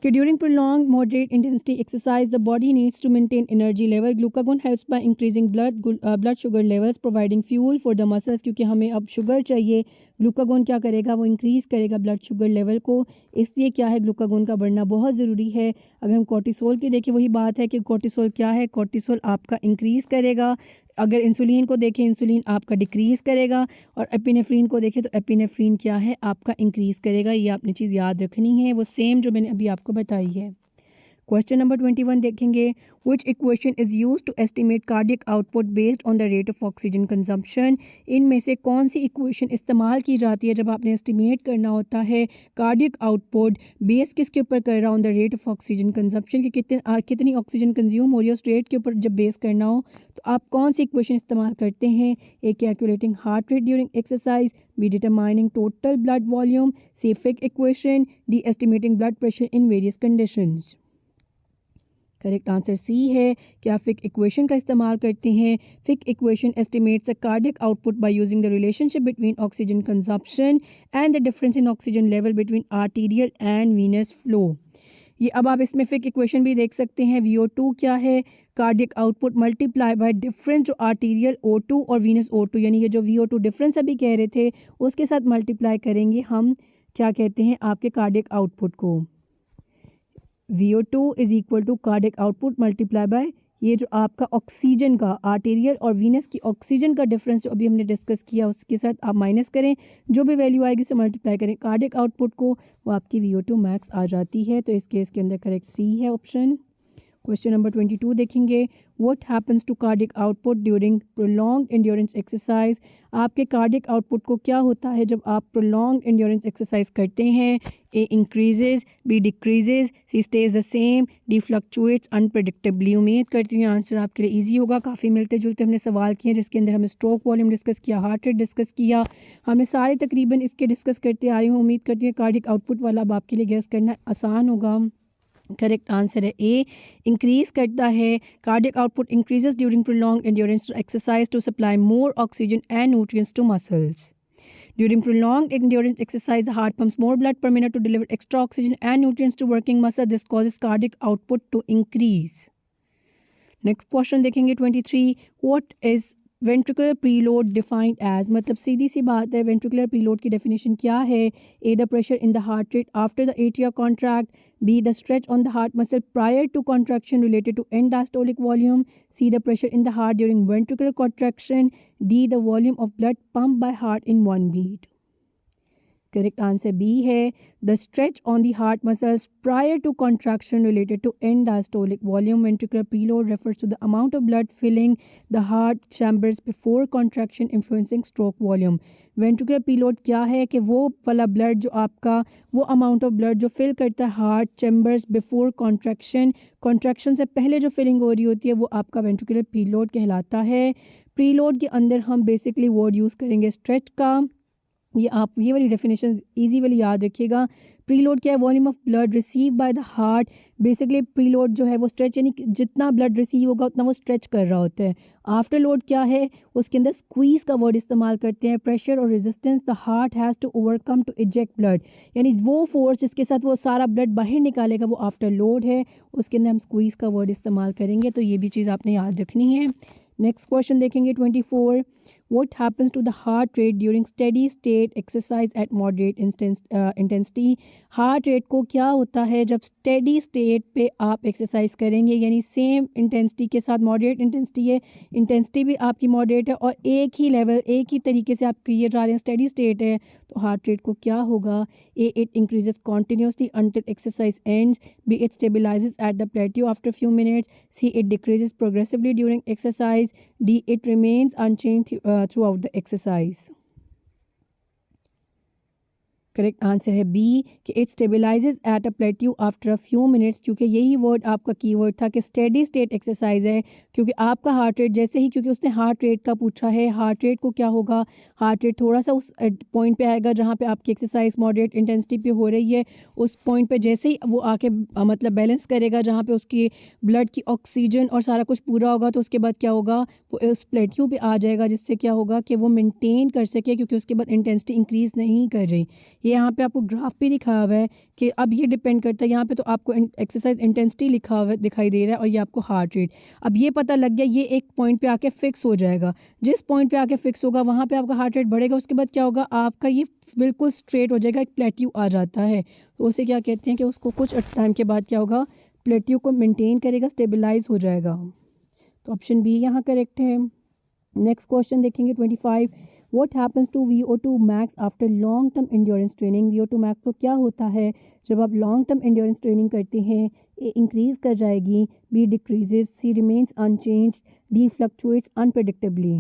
कि during prolong moderate intensity exercise the body needs to maintain energy level, glucagon helps by increasing blood sugar levels providing fuel for the muscles, क्योंकि हमें अब शुगर चाहिए, ग्लूकागोन क्या करेगा, वो इंक्रीज़ करेगा ब्लड शुगर लेवल को, इसलिए क्या है ग्लूकागोन का बढ़ना बहुत ज़रूरी है। अगर हम कोर्टिसोल की देखें, वही बात है कि कोर्टिसोल क्या है, कोर्टिसोल आपका इंक्रीज़ करेगा। अगर इंसुलिन को देखें, इंसुलिन आपका डिक्रीज़ करेगा, और एपिनेफ्रीन को देखें तो एपिनेफ्रीन क्या है आपका इंक्रीज़ करेगा। ये आपने चीज़ याद रखनी है, वो सेम जो मैंने अभी आपको बताई है। क्वेश्चन नंबर 21 देखेंगे, which equation is use to estimate cardiac output based on the rate of oxygen consumption, इनमें से कौन सी इक्वेशन इस्तेमाल की जाती है जब आपने एस्टिमेट करना होता है कार्डियक आउटपुट बेस किसके ऊपर कर रहा, on the rate of oxygen consumption, कि कितनी ऑक्सीजन कंज्यूम हो रही है उस रेट के ऊपर जब बेस करना हो, तो आप कौन सी इक्वेशन इस्तेमाल करते हैं। A, calculating heart rate during exercise, B, determining total blood volume, C, Fick equation, D, estimating blood pressure in various conditions. Correct answer C है कि आप फिक इक्वेशन का इस्तेमाल करते हैं। Fick equation estimates a cardiac output by using the relationship between oxygen consumption and the difference in oxygen level between arterial and venous flow. ये अब आप इसमें फिक इक्वेशन भी देख सकते हैं। VO2 क्या है, cardiac output multiply bye difference जो आर्टीरियल O2 और वीनस O2, यानी ये जो VO2 डिफरेंस अभी कह रहे थे उसके साथ मल्टीप्लाई करेंगे हम क्या कहते हैं आपके कार्डियक आउटपुट को। VO2 is equal to cardiac output multiply by ये जो आपका ऑक्सीजन का आर्टेरियल और वीनस की ऑक्सीजन का डिफरेंस जो अभी हमने डिस्कस किया उसके साथ आप माइनस करें, जो भी वैल्यू आएगी उसे मल्टीप्लाई करें कार्डियक आउटपुट को, वो आपकी VO2 मैक्स आ जाती है। तो इस केस के अंदर करेक्ट सी है ऑप्शन। क्वेश्चन नंबर 22 देखेंगे, what happens to cardiac output during prolonged endurance exercise. आपके कार्डियक आउटपुट को क्या होता है जब आप प्रोलॉन्ग्ड एंड्योरेंस एक्सरसाइज करते हैं। A increases, B decreases, C stays the same, D fluctuates unpredictably. उम्मीद करती हूँ आंसर आपके लिए ईजी होगा। काफ़ी मिलते जुलते हमने सवाल किए जिसके अंदर हमने स्ट्रोक वॉल्यूम डिस्कस किया, हार्ट रेट डिस्कस किया, हमें सारे तकरीबन इसके डिस्कस करते आ रही हूँ। उम्मीद करती हूँ कार्डियक आउटपुट वाला अब आपके लिए गेस करना आसान होगा। करेक्ट आंसर है ए, इंक्रीज करता है। Cardiac output increases during prolonged endurance exercise to supply more oxygen and nutrients to muscles. During prolonged endurance exercise, the heart pumps more blood per minute to deliver extra oxygen and nutrients to working muscle. This causes cardiac output to increase. Next question देखेंगे 23, what is ventricular preload defined as. मतलब सीधी सी बात है, ventricular preload की definition क्या है। A the pressure in the heart rate after the atria contract, B the stretch on the heart muscle prior to contraction related to end diastolic volume, C the pressure in the heart during ventricular contraction, D the volume of blood pump by heart in one beat. Correct answer B है, the stretch on the heart muscles prior to contraction related to end diastolic volume. Ventricular preload refers to the amount of blood filling the heart chambers before contraction influencing stroke volume. Ventricular preload क्या है कि वो वाला blood जो आपका, वो amount of blood जो fill करता है heart chambers before contraction, contraction से पहले जो फिलिंग हो रही होती है वो आपका वेंट्रिकुलर प्रीलोड कहलाता है। प्रीलोड के अंदर हम बेसिकली वर्ड यूज़ करेंगे स्ट्रेच का। ये आप ये वाली डेफिनेशन इजी वाली याद रखिएगा। प्रीलोड क्या है, volume of blood receive by the heart. Basically preload जो है वो स्ट्रेच, यानी कि जितना ब्लड रिसीव होगा उतना वो स्ट्रेच कर रहा होता है। आफ्टर लोड क्या है, उसके अंदर स्क्वीज़ का वर्ड इस्तेमाल करते हैं। प्रेशर और resistance the heart has to overcome to eject blood, यानी वो फोर्स जिसके साथ वो सारा ब्लड बाहर निकालेगा वो आफ्टर लोड है, उसके अंदर हम स्क्वीज़ का वर्ड इस्तेमाल करेंगे। तो ये भी चीज़ आपने याद रखनी है। नेक्स्ट क्वेश्चन देखेंगे 24, what happens to the heart rate during steady state exercise at moderate intensity। Heart rate को क्या होता है जब स्टेडी स्टेट पे आप एक्सरसाइज करेंगे, यानी सेम इंटेंसिटी के साथ, मॉडरेट इंटेंसिटी है, इंटेंसिटी भी आपकी मॉडरेट है और एक ही लेवल एक ही तरीके से आप किए जा रहे हैं, स्टेडी स्टेट है, तो हार्ट रेट को क्या होगा। A it increases continuously until exercise ends, B it stabilises at the plateau after few minutes, C it decreases progressively during exercise, D it remains unchanged throughout the exercise। Correct answer है B कि it stabilises at a plateau after a few minutes, क्योंकि यही word आपका keyword था कि steady state exercise है। क्योंकि आपका हार्ट रेट जैसे ही, क्योंकि उसने हार्ट रेट का पूछा है, हार्ट रेट को क्या होगा, हार्ट रेट थोड़ा सा उस पॉइंट पे आएगा जहाँ पे आपकी एक्सरसाइज मॉडरेट इंटेंसिटी पे हो रही है, उस पॉइंट पे जैसे ही वो आके मतलब बैलेंस करेगा जहाँ पे उसकी ब्लड की ऑक्सीजन और सारा कुछ पूरा होगा, तो उसके बाद क्या होगा, वो उस प्लेट्यू पे आ जाएगा, जिससे क्या होगा कि वो मेनटेन कर सके, क्योंकि उसके बाद इंटेंसिटी इंक्रीज़ नहीं कर रही। ये यहाँ पे आपको ग्राफ भी दिखा हुआ है कि अब ये डिपेंड करता है, यहाँ पे तो आपको एक्सरसाइज इंटेंसिटी लिखा हुआ दिखाई दे रहा है और ये आपको हार्ट रेट। अब ये पता लग गया, ये एक पॉइंट पे आके फिक्स हो जाएगा, जिस पॉइंट पे आके फिक्स होगा वहाँ पे आपका हार्ट रेट बढ़ेगा, उसके बाद क्या होगा, आपका ये बिल्कुल स्ट्रेट हो जाएगा, एक प्लेट्यू आ जाता है। तो उसे क्या कहते हैं कि उसको कुछ टाइम के बाद क्या होगा, प्लेट्यू को मेनटेन करेगा, स्टेबलाइज हो जाएगा। तो ऑप्शन बी यहाँ करेक्ट है। नेक्स्ट क्वेश्चन देखेंगे 25, what happens to VO2 max after long term endurance training. VO2 max को क्या होता है जब आप लॉन्ग टर्म एंड्योरेंस ट्रेनिंग करते हैं। ए इंक्रीज कर जाएगी, B decreases, C remains unchanged, D fluctuates unpredictably.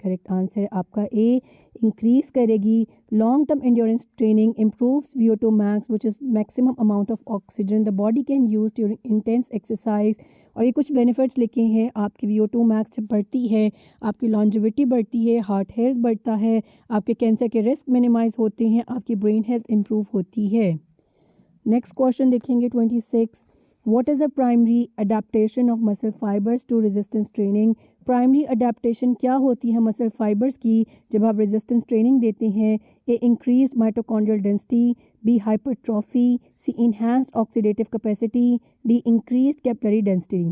Correct answer है आपका ए, इंक्रीज करेगी। Long term endurance training improves VO2 max which is maximum amount of oxygen the body can use during intense exercise. और ये कुछ benefits लिखे हैं, आपकी VO2 max जब बढ़ती है आपकी लॉन्जिविटी बढ़ती है, हार्ट हेल्थ बढ़ता है, आपके कैंसर के रिस्क मिनिमाइज होते हैं, आपकी ब्रेन हेल्थ इम्प्रूव होती है। नेक्स्ट क्वेश्चन देखेंगे 26, what is the primary adaptation of muscle fibres to resistance training. Primary adaptation क्या होती है मसल फाइबर्स की जब आप रेजिस्टेंस ट्रेनिंग देते हैं। A increase mitochondrial density, B hypertrophy, C enhanced oxidative capacity, D increase capillary density.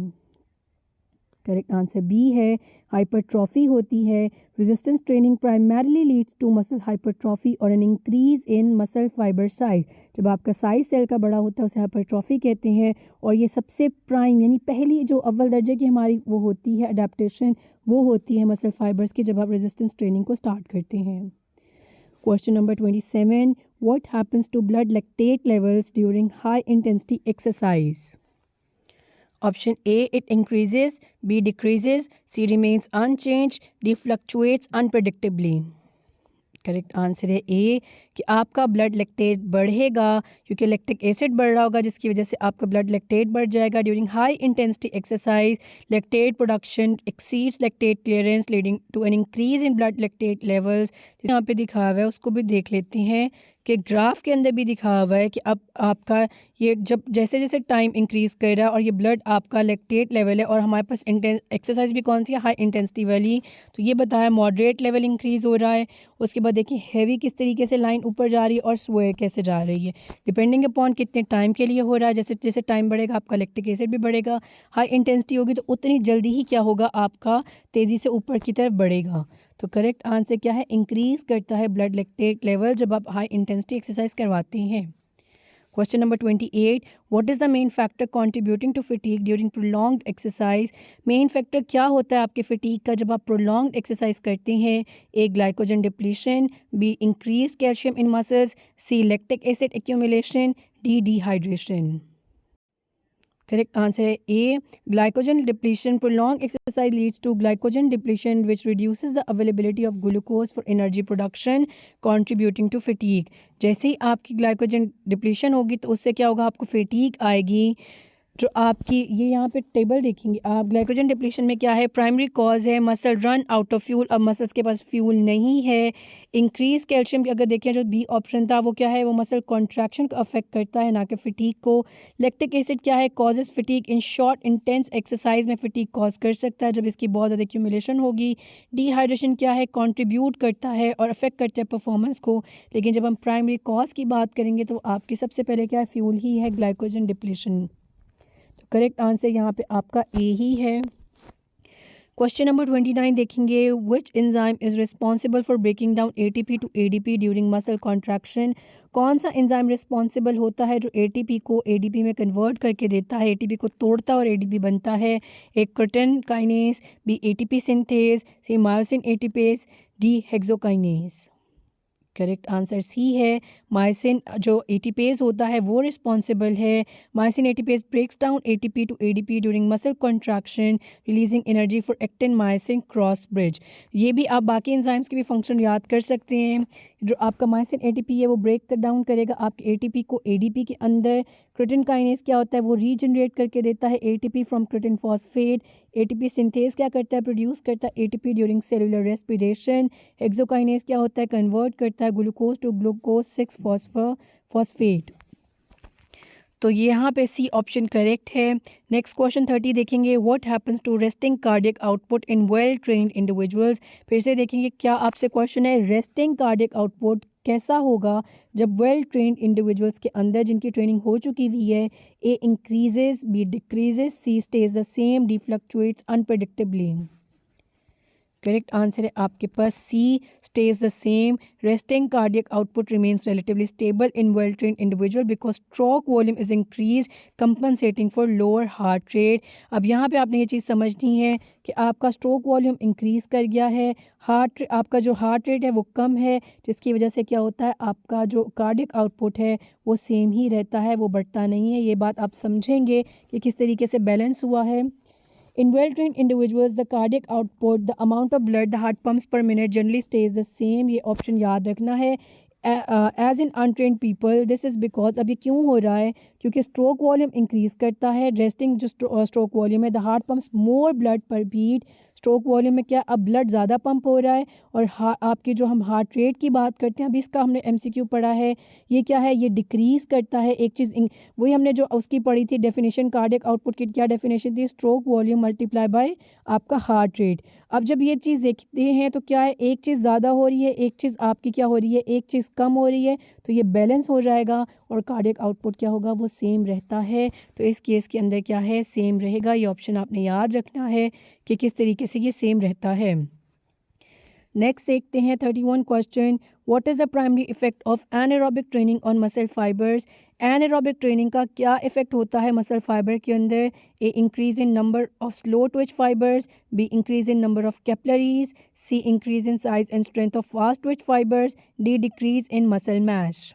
Correct answer B है, hypertrophy होती है। Resistance training primarily leads to muscle hypertrophy और an increase in muscle fibre size. जब आपका size cell का बड़ा होता है उसे हाइपरट्रॉफी कहते हैं, और ये सबसे प्राइम यानी पहली जो अव्वल दर्जे की हमारी वो होती है अडेप्टेशन, वो होती है मसल फाइबर्स की जब आप रेजिस्टेंस ट्रेनिंग को स्टार्ट करते हैं। Question number 27, what happens to blood lactate levels during high intensity exercise? Option A, it increases, B, decreases, C, remains unchanged, D, fluctuates unpredictably. Correct answer है A कि आपका blood lactate बढ़ेगा क्योंकि lactic acid बढ़ रहा होगा, जिसकी वजह से आपका ब्लड लैक्टेट बढ़ जाएगा। During high intensity exercise lactate production exceeds lactate clearance leading to an increase in blood lactate levels. यहाँ पे दिखा हुआ है उसको भी देख लेते हैं कि ग्राफ के अंदर भी दिखा हुआ है कि अब आपका ये जब जैसे जैसे टाइम इंक्रीज़ कर रहा है और ये ब्लड आपका लैक्टेट लेवल है, और हमारे पास एक्सरसाइज भी कौन सी है, हाई इंटेंसिटी वाली, तो ये बताया मॉडरेट लेवल इंक्रीज़ हो रहा है। उसके बाद देखिए हैवी किस तरीके से लाइन ऊपर जा रही है और स्वेयर कैसे जा रही है, डिपेंडिंग अपॉन कितने टाइम के लिए हो रहा है। जैसे जैसे टाइम बढ़ेगा आपका लैक्टिक एसिड भी बढ़ेगा, हाई इंटेंसिटी होगी तो उतनी जल्दी ही क्या होगा, आपका तेज़ी से ऊपर की तरफ बढ़ेगा। तो करेक्ट आंसर क्या है, इंक्रीज़ करता है ब्लड लैक्टेट लेवल जब आप हाई इंटेंसिटी एक्सरसाइज करवाते हैं। Question number 28, what is the main factor contributing to fatigue during prolonged exercise? Main factor क्या होता है आपके फटीग का जब आप प्रोलॉन्ग्ड एक्सरसाइज करते हैं? A, glycogen depletion, B, increase calcium in muscles, C, lactic acid accumulation, D, dehydration. Correct answer है A, glycogen depletion. Prolong exercise leads to glycogen depletion which reduces the availability of glucose for energy production contributing to fatigue. जैसे ही आपकी glycogen depletion होगी तो उससे क्या होगा, आपको फटीग आएगी। जो आपकी ये यहाँ पे टेबल देखेंगे आप, ग्लाइकोजन डिप्लीशन में क्या है, प्राइमरी कॉज है muscle run out of fuel, अब मसल्स के पास फ्यूल नहीं है। इंक्रीज कैल्शियम की अगर देखें जो बी ऑप्शन था वो क्या है, वो मसल कॉन्ट्रैक्शन को अफेक्ट करता है ना कि फटीग को। लैक्टिक एसिड क्या है, causes fatigue in short intense exercise में फटीग कॉज कर सकता है जब इसकी बहुत ज़्यादा एक्यूमुलेशन होगी। डिहाइड्रेशन क्या है, कंट्रीब्यूट करता है और अफेक्ट करता है परफॉर्मेंस को। लेकिन जब हम प्राइमरी कॉज की बात करेंगे तो आपकी सबसे पहले क्या है, फ्यूल ही है, ग्लाइकोजन डिप्लीशन। करेक्ट आंसर यहाँ पे आपका ए ही है। क्वेश्चन नंबर 29 देखेंगे, which enzyme is responsible for breaking down ATP to ADP during muscle contraction? कौन सा एंजाइम रिस्पॉन्सिबल होता है जो एटीपी को एडीपी में कन्वर्ट करके देता है, एटीपी को तोड़ता है और एडीपी बनता है? एक creatine kinase, B, ATP synthase, C, myosin ATPase, D, hexokinase. Correct answer C है, मायोसिन जो एटीपेज होता है वो रिस्पॉन्सिबल है। Myosin ATPase breaks down ATP to ADP during muscle contraction releasing energy for actin myosin cross bridge. ये भी आप बाकी एंजाइम्स के भी फंक्शन याद कर सकते हैं। जो आपका मायोसिन एटीपी है वो ब्रेक डाउन करेगा आपके एटीपी को एडीपी के अंदर। क्रिटिन काइनेस क्या होता है, वो रीजनरेट करके देता है ATP from creatine phosphate. ATP synthase क्या करता है, प्रोड्यूस करता है ATP during cellular respiration. Hexokinase क्या होता है, कन्वर्ट करता है ग्लूकोज टू ग्लूकोज 6 फॉस्फेट। तो ये यहाँ पे सी ऑप्शन करेक्ट है। नेक्स्ट क्वेश्चन 30 देखेंगे, what happens to resting cardiac output in well trained individuals? फिर से देखेंगे क्या आपसे क्वेश्चन है, रेस्टिंग कार्डियक आउटपुट कैसा होगा जब वेल ट्रेन्ड इंडिविजुअल्स के अंदर जिनकी ट्रेनिंग हो चुकी हुई है? A, increases, B, decreases, C, stays the same, D, fluctuates unpredictably. Correct answer है आपके पास C, stays the same. Resting cardiac output remains relatively stable in well trained individual because stroke volume is increase compensating for lower heart rate. अब यहाँ पे आपने ये चीज़ समझनी है कि आपका स्ट्रोक वॉल्यूम इंक्रीज़ कर गया है, आपका जो हार्ट रेट है वो कम है, जिसकी वजह से क्या होता है, आपका जो कार्डियक आउटपुट है वो सेम ही रहता है, वो बढ़ता नहीं है। ये बात आप समझेंगे कि किस तरीके से बैलेंस हुआ है। In well-trained individuals, the cardiac output, the amount of blood the heart pumps per minute generally stays the same. ये ऑप्शन याद रखना है। As in untrained people, this is because, अभी क्यों हो रहा है, क्योंकि स्ट्रोक वॉल्यूम इंक्रीज़ करता है। रेस्टिंग जो स्ट्रोक वॉल्यूम है, the heart pumps more blood पर बीट। स्ट्रोक वॉल्यूम में क्या, अब ब्लड ज़्यादा पंप हो रहा है। और आपकी जो हम हार्ट रेट की बात करते हैं, अभी इसका हमने MCQ पढ़ा है, ये क्या है, ये डिक्रीज़ करता है। एक चीज़ वही हमने जो उसकी पढ़ी थी डेफिनेशन, कार्डियक आउटपुट की क्या डेफिनेशन थी, स्ट्रोक वॉल्यूम मल्टीप्लाई बाय आपका हार्ट रेट। अब जब ये चीज़ देखते हैं तो क्या है, एक चीज़ ज़्यादा हो रही है, एक चीज़ आपकी क्या हो रही है, एक चीज़ कम हो रही है तो ये बैलेंस हो जाएगा और कार्डियक आउटपुट क्या होगा, वो सेम रहता है। तो इस केस के अंदर क्या है, सेम रहेगा। ये ऑप्शन आपने याद रखना है कि किस तरीके से ये सेम रहता है। नेक्स्ट देखते हैं 31 question, what is the primary effect of anaerobic training on muscle fibres. Anaerobic training का क्या इफेक्ट होता है मसल फाइबर के अंदर। A increase in number of slow twitch fibres, B increase in number of capillaries, C increase in size and strength of fast twitch fibres, D decrease in muscle mass.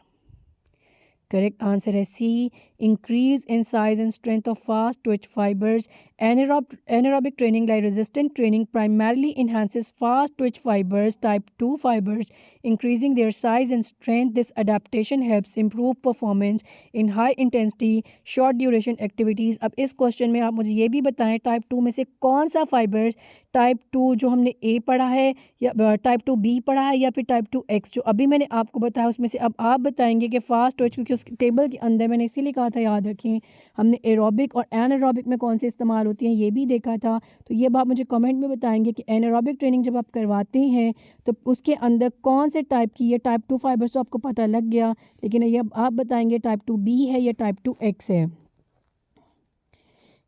Correct answer है C, increase in size and strength of fast twitch fibres. Anaerobic training like resistant training primarily enhances fast twitch fibers, type 2 fibers, increasing their size and strength. This adaptation helps improve performance in high intensity short duration activities. अब इस question में आप मुझे ये भी बताएं type 2 में से कौन सा फाइबर्स, टाइप 2 जो हमने ए पढ़ा है या टाइप 2 बी पढ़ा है या फिर टाइप 2 एक्स जो अभी मैंने आपको बताया उसमें से अब आप बताएंगे कि फास्ट ट्विच, क्योंकि उस टेबल के अंदर मैंने इसीलिए कहा था, याद रखें हमने एरोबिक और एनारोबिक में कौन से इस्तेमाल होती हैं ये भी देखा था। तो ये बात मुझे कमेंट में बताएंगे कि एनारोबिक ट्रेनिंग जब आप करवाते हैं तो उसके अंदर कौन से टाइप की है। टाइप 2 फाइबर्स तो आपको पता लग गया, लेकिन ये आप बताएंगे टाइप 2 बी है या टाइप 2 एक्स है।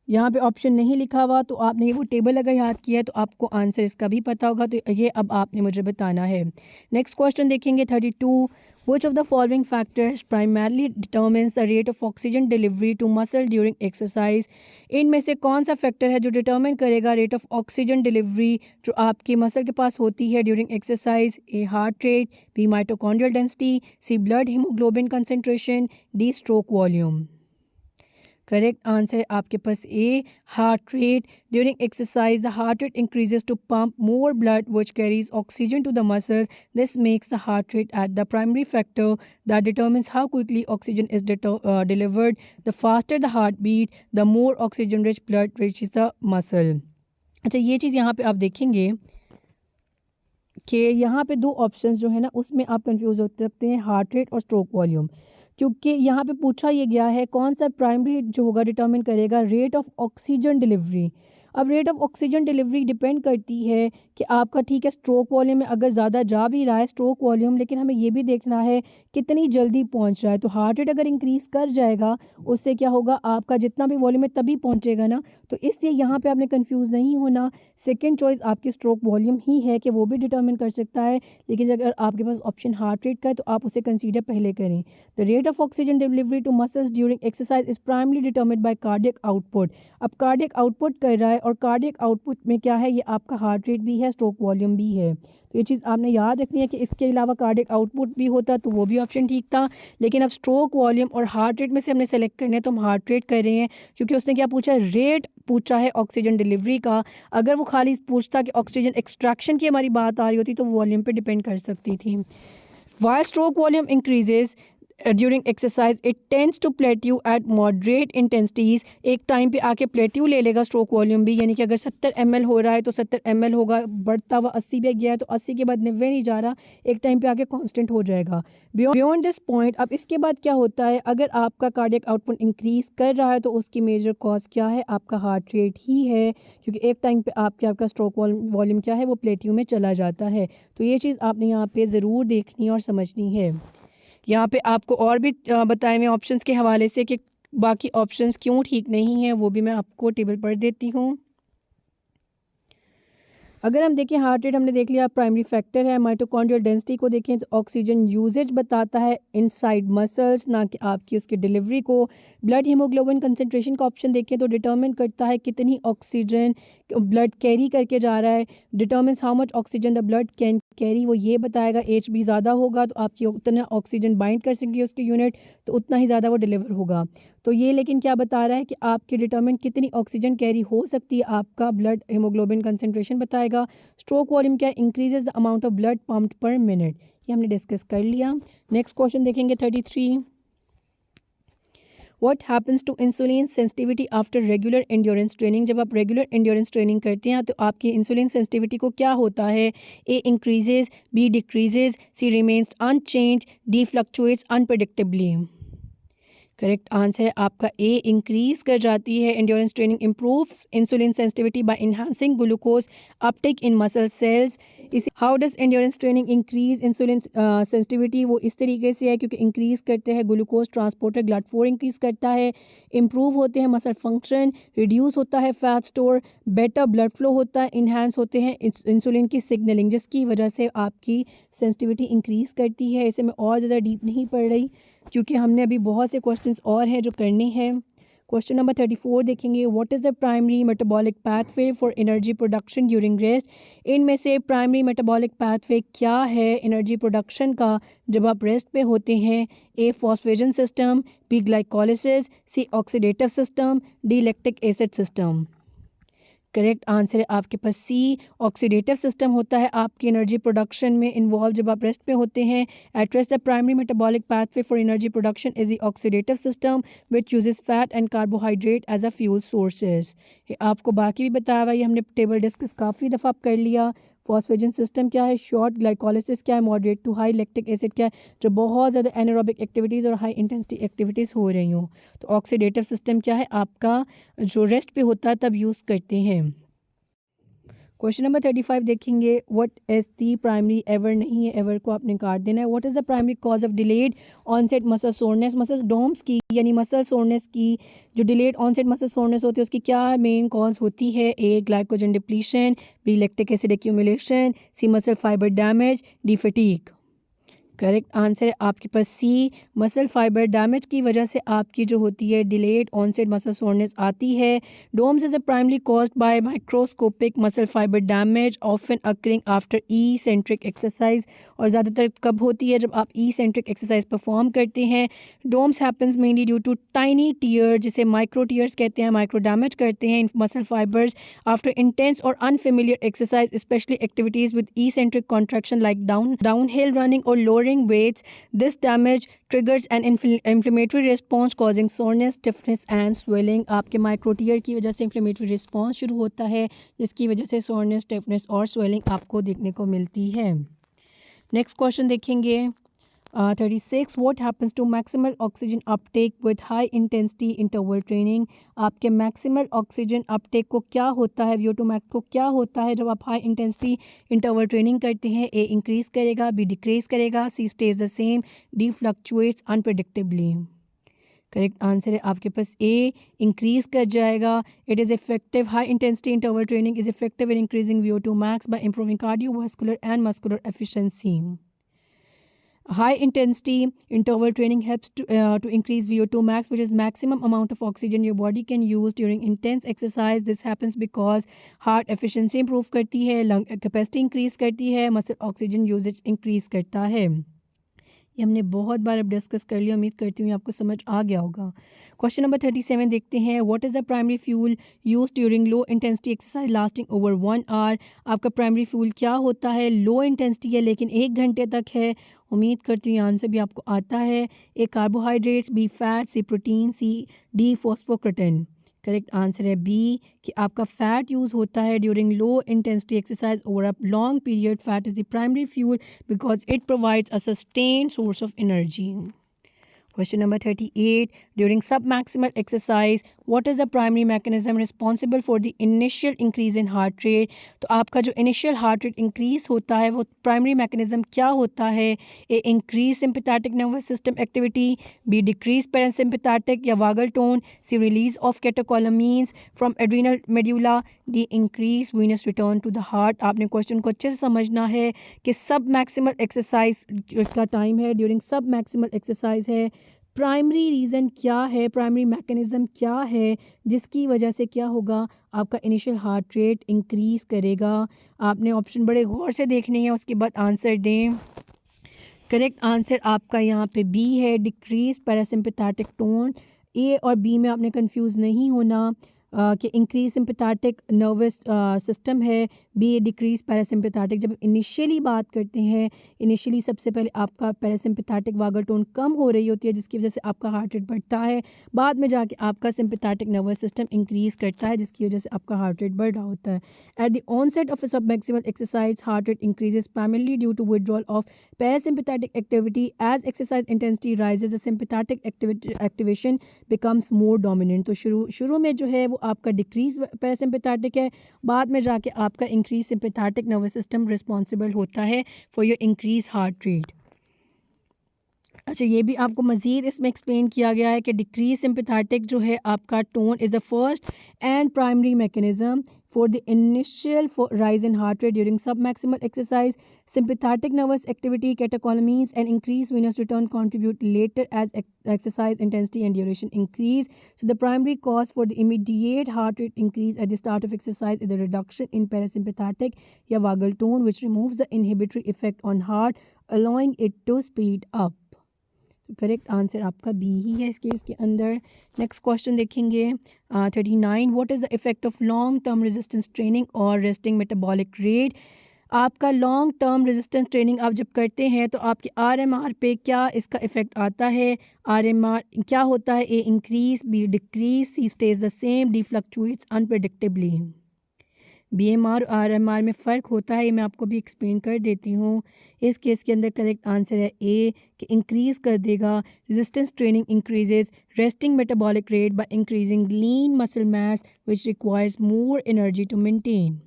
यहाँ पे ऑप्शन नहीं लिखा हुआ, तो आपने ये वो टेबल अगर याद किया है तो आपको आंसर इसका भी पता होगा। तो ये अब आपने मुझे बताना है। नेक्स्ट क्वेश्चन देखेंगे 32, Which of the following factors primarily determines the rate of oxygen delivery to muscle during exercise? इनमें से कौन सा फैक्टर है जो डिटर्मिन करेगा रेट ऑफ ऑक्सीजन डिलीवरी जो आपकी मसल के पास होती है during exercise. A heart rate, B mitochondrial density, C blood haemoglobin concentration, D stroke volume. Correct answer है आपके पास A, heart rate. During exercise the heart rate increases to pump more blood which carries oxygen to the muscle. This makes the heart rate at the primary factor that determines how quickly oxygen is delivered. The faster the heart beat the more oxygen rich blood reaches the muscle. अच्छा, ये चीज़ यहाँ पे आप देखेंगे कि यहाँ पे दो ऑप्शंस जो है ना उसमें आप कंफ्यूज हो सकते हैं, हार्ट रेट और स्ट्रोक वॉल्यूम, क्योंकि यहाँ पे पूछा ये गया है कौन सा प्राइमरी जो होगा डिटर्मिन करेगा रेट ऑफ ऑक्सीजन डिलीवरी। अब rate of oxygen delivery depend करती है कि आपका ठीक है स्ट्रोक वॉल्यूम में अगर ज़्यादा जा भी रहा है स्ट्रोक वॉल्यूम, लेकिन हमें ये भी देखना है कितनी जल्दी पहुंच रहा है। तो हार्ट रेट अगर इंक्रीज़ कर जाएगा उससे क्या होगा, आपका जितना भी वॉल्यूम है तभी पहुंचेगा ना। तो इसलिए यहाँ पे आपने कंफ्यूज नहीं होना। सेकंड चॉइस आपकी स्ट्रोक वॉल्यूम ही है कि वो भी डिटर्मिन कर सकता है, लेकिन अगर आपके पास ऑप्शन हार्ट रेट का है तो आप उसे कंसीडर पहले करें। The rate of oxygen delivery to muscles during exercise is primarily determined by cardiac output. अब कार्डियक आउटपुट कर रहा है और कार्डियक आउटपुट में क्या है, ये आपका हार्ट रेट भी है, स्ट्रोक वॉल्यूम भी है। तो ये चीज़ आपने याद रखनी है कि इसके अलावा कार्डियक आउटपुट भी होता तो वो भी ऑप्शन ठीक था, लेकिन अब स्ट्रोक वॉल्यूम और हार्ट रेट में से हमने सेलेक्ट करना है तो हम हार्ट रेट कर रहे हैं, क्योंकि उसने क्या पूछा, रेट पूछा है ऑक्सीजन डिलीवरी का। अगर वो खाली पूछता कि ऑक्सीजन एक्सट्रैक्शन की हमारी बात आ रही होती तो वॉल्यूम पे डिपेंड कर सकती थी। While stroke volume increases during exercise, it tends to plateau at moderate intensities। एक टाइम पे आके प्लेट्यू ले लेगा स्ट्रोक वॉल्यूम भी, यानी कि अगर 70 ml हो रहा है तो 70 ml होगा, बढ़ता हुआ 80 पे गया है तो 80 के बाद 90 नहीं जा रहा, एक टाइम पे आके कांस्टेंट हो जाएगा बियॉन्ड दिस पॉइंट। अब इसके बाद क्या होता है, अगर आपका कार्डियक आउटपुट इंक्रीज कर रहा है तो उसकी मेजर कॉज क्या है, आपका हार्ट रेट ही है, क्योंकि एक टाइम पे आपका स्ट्रोक वॉल्यूम क्या है, वो प्लेट्यू में चला जाता है। तो ये चीज़ आपने यहाँ पे ज़रूर देखनी और समझनी है। यहाँ पे आपको और भी बताए हुए ऑप्शंस के हवाले से कि बाकी ऑप्शंस क्यों ठीक नहीं हैं, वो भी मैं आपको टेबल पर देती हूँ। अगर हम देखें हार्ट रेट हमने देख लिया प्राइमरी फैक्टर है। माइटोकॉन्ड्रियल डेंसिटी को देखें तो ऑक्सीजन यूजेज बताता है इनसाइड मसल्स, ना कि आपकी उसकी डिलीवरी को। ब्लड हीमोग्लोबिन कंसंट्रेशन का ऑप्शन देखें तो डिटर्मिन करता है कितनी ऑक्सीजन ब्लड कैरी करके जा रहा है, determines how much oxygen the blood can carry, वो ये बताएगा। एच बी ज़्यादा होगा तो आपकी उतना ऑक्सीजन बाइंड कर सकेंगे उसकी यूनिट, तो उतना ही ज़्यादा वो डिलीवर होगा। तो ये लेकिन क्या बता रहा है कि आपकी डिटर्मिन कितनी ऑक्सीजन कैरी हो सकती है, आपका ब्लड हीमोग्लोबिन कंसंट्रेशन बताएगा। स्ट्रोक वॉल्यूम क्या, increases the amount of blood pumped per minute, ये हमने डिस्कस कर लिया। नेक्स्ट क्वेश्चन देखेंगे 33, what happens to insulin sensitivity after regular endurance training. जब आप रेगुलर एंड्योरेंस ट्रेनिंग करते हैं तो आपकी इंसुलिन सेंसिटिविटी को क्या होता है, A increases, B decreases, C remains unchanged, D fluctuates unpredictably. Correct answer है आपका ए, इंक्रीज कर जाती है। Endurance training improves insulin sensitivity by enhancing glucose uptake in muscle cells. इस how does endurance training increase insulin sensitivity? वो इस तरीके से है क्योंकि इंक्रीज करते हैं glucose transporter, blood flow increase करता है, इम्प्रूव होते हैं मसल फंक्शन, रिड्यूस होता है fat store, better blood flow होता है, इन्हांस होते हैं इंसुलिन की सिग्नलिंग, जिसकी वजह से आपकी सेंसिटिविटी इंक्रीज करती है। इसे मैं और ज़्यादा डीप नहीं पढ़ रही क्योंकि हमने अभी बहुत से क्वेश्चंस और हैं जो करने हैं। क्वेश्चन नंबर 34 देखेंगे, what is the primary metabolic pathway for energy production during rest? इनमें से प्राइमरी मेटाबॉलिक पाथवे क्या है एनर्जी प्रोडक्शन का जब आप रेस्ट पे होते हैं? A, phosphagen system, B, glycolysis, C, oxidative system, D, lactic acid system. Correct answer है आपके पास सी, ऑक्सीडेटिव सिस्टम होता है आपकी एनर्जी प्रोडक्शन में इन्वॉल्व जब आप रेस्ट पे होते हैं। At rest the primary metabolic pathway for energy production is the oxidative system which uses fat and carbohydrate as a fuel sources. आपको बाकी भी बताया हुआ, ये हमने टेबल डिस्कस काफ़ी दफ़ा कर लिया। फॉस्फेजन सिस्टम क्या है, शॉर्ट, ग्लाइकोलिसिस क्या है, moderate to high, lactic acid क्या है, जो बहुत ज़्यादा एनारोबिक एक्टिविटीज़ और हाई इंटेंसिटी एक्टिविटीज़ हो रही हों। तो ऑक्सीडेटिव सिस्टम क्या है आपका, जो रेस्ट पे होता है तब यूज़ करते हैं। क्वेश्चन नंबर 35 देखेंगे, what is the primary, ever नहीं है, एवर को आपने काट देना है। What is the primary cause of delayed onset muscle soreness? Muscle DOMS की यानी मसल सोरनेस की जो डिलेड ऑनसेट मसल सोरनेस होती है उसकी क्या मेन कॉज होती है? A, glycogen depletion, B, lactic acid accumulation, C, muscle fibre damage, D, fatigue. Correct answer है आपके पास सी, मसल फाइबर डैमेज की वजह से आपकी जो होती है डिलेड ऑनसेट मसल सोरनेस आती है। DOMS is primarily caused by microscopic muscle fibre damage often occurring after eccentric exercise, और ज़्यादातर कब होती है? जब आप ई सेंट्रिक एक्सरसाइज परफॉर्म करते हैं। DOMS happens mainly due to tiny tear, जिसे माइक्रो टीयर्स कहते हैं, माइक्रो डैमेज करते हैं in muscle fibres after intense और unfamiliar exercise, especially activities with eccentric contraction like downhill running और lowering weights. This damage triggers an inflammatory response causing soreness, stiffness and swelling. आपके माइक्रोटियर की वजह से inflammatory response शुरू होता है जिसकी वजह से soreness, stiffness और swelling आपको देखने को मिलती है। नेक्स्ट क्वेश्चन देखेंगे 36, what happens to maximal oxygen uptake with high intensity interval training? आपके मैक्सिमल ऑक्सीजन अपटेक को क्या होता है, VO2 मैक्स को क्या होता है जब आप हाई इंटेंसिटी इंटरवल ट्रेनिंग करते हैं? ए, इंक्रीज करेगा, बी, डिक्रीज करेगा, C, stays the same, D, fluctuates unpredictably. Correct answer है आपके पास ए, इंक्रीज कर जाएगा। It is effective, high intensity interval training is effective in increasing VO2 max by improving cardiovascular and muscular efficiency. High intensity interval training helps to increase VO2 max, which is maximum amount of oxygen your body can use during intense exercise. This happens because heart efficiency improve करती है, lung capacity increase करती है, muscle oxygen usage increase करता है। ये हमने बहुत बार अब डिस्कस कर लिया, उम्मीद करती हूँ आपको समझ आ गया होगा। क्वेश्चन नंबर 37 देखते हैं, what is the primary fuel use during low intensity exercise lasting over 1 hour? आपका प्राइमरी फ्यूल क्या होता है? लो इंटेंसिटी है लेकिन 1 घंटे तक है। उम्मीद करती हूँ आंसर भी आपको आता है। ए, carbohydrates, B, fat, C, protein, सी, डी, फॉस्फोक्रेटिन। करेक्ट आंसर है बी कि आपका फैट यूज़ होता है during low intensity exercise over a long period. Fat is the primary fuel because it provides a sustained source of energy. Question number 38. During submaximal exercise, what is the primary mechanism responsible for the initial increase in heart rate? तो आपका जो initial heart rate increase होता है वो primary mechanism क्या होता है? A, increase sympathetic nervous system activity, B, decrease parasympathetic या vagal tone, C, release of catecholamines from adrenal medulla, D, increase venous return to the heart. आपने question को अच्छे से समझना है कि सब मैक्सिमल एक्सरसाइज का टाइम है, ड्यूरिंग सब मैक्सिमल एक्सरसाइज है। प्राइमरी रीज़न क्या है, प्राइमरी मैकेनिज़्म क्या है जिसकी वजह से क्या होगा, आपका इनिशियल हार्ट रेट इंक्रीज़ करेगा। आपने ऑप्शन बड़े गौर से देखने हैं, उसके बाद आंसर दें। करेक्ट आंसर आपका यहाँ पे बी है, डिक्रीज पैरासिम्पैथेटिक टोन। ए और बी में आपने कंफ्यूज नहीं होना। कि इंक्रीज सिंपैथेटिक नर्वस सिस्टम है, बी डिक्रीज पैरासिम्पैथेटिक। जब इनिशियली बात करते हैं, इनिशियली सबसे पहले आपका पैरासिम्पैथेटिक वागल टोन कम हो रही होती है, जिसकी वजह से आपका हार्ट रेट बढ़ता है। बाद में जाके आपका सिंपैथेटिक नर्वस सिस्टम इंक्रीज करता है, जिसकी वजह से आपका हार्ट रेट बढ़ रहा होता है। At the onset of submaximal exercise, heart rate increases primarily due to withdrawal of parasympathetic activity. As exercise intensity rises, the sympathetic activation becomes more dominant. तो शुरू में जो है वो आपका डिक्रीज पैरासिम्पैथेटिक है, बाद में जाके आपका increase sympathetic nervous system responsible होता है for your increase heart rate. अच्छा, ये भी आपको मज़ीद इसमें एक्सप्लेन किया गया है कि डिक्रीज सिंपैथेटिक जो है आपका tone is the first and primary mechanism for the initial rise in heart rate during submaximal exercise. Sympathetic nervous activity, catecholamines, and increased venous return contribute later as exercise intensity and duration increase. So the primary cause for the immediate heart rate increase at the start of exercise is the reduction in parasympathetic या vagal tone, which removes the inhibitory effect on heart, allowing it to speed up. तो correct answer आपका B ही है इस case के अंदर। Next question देखेंगे 39, what is the effect of long term resistance training और resting metabolic rate. आपका long term resistance training आप जब करते हैं तो आपके आरएमआर पे क्या इसका इफ़ेक्ट आता है। आरएमआर क्या होता है, A increase, B decrease, C stays the same, D fluctuates unpredictably. BMR और आरएमआर में फ़र्क होता है, ये मैं आपको भी एक्सप्लेन कर देती हूँ। इस केस के अंदर करेक्ट आंसर है ए कि इंक्रीज़ कर देगा। Resistance training increases resting metabolic rate by increasing lean muscle mass which requires more energy to maintain.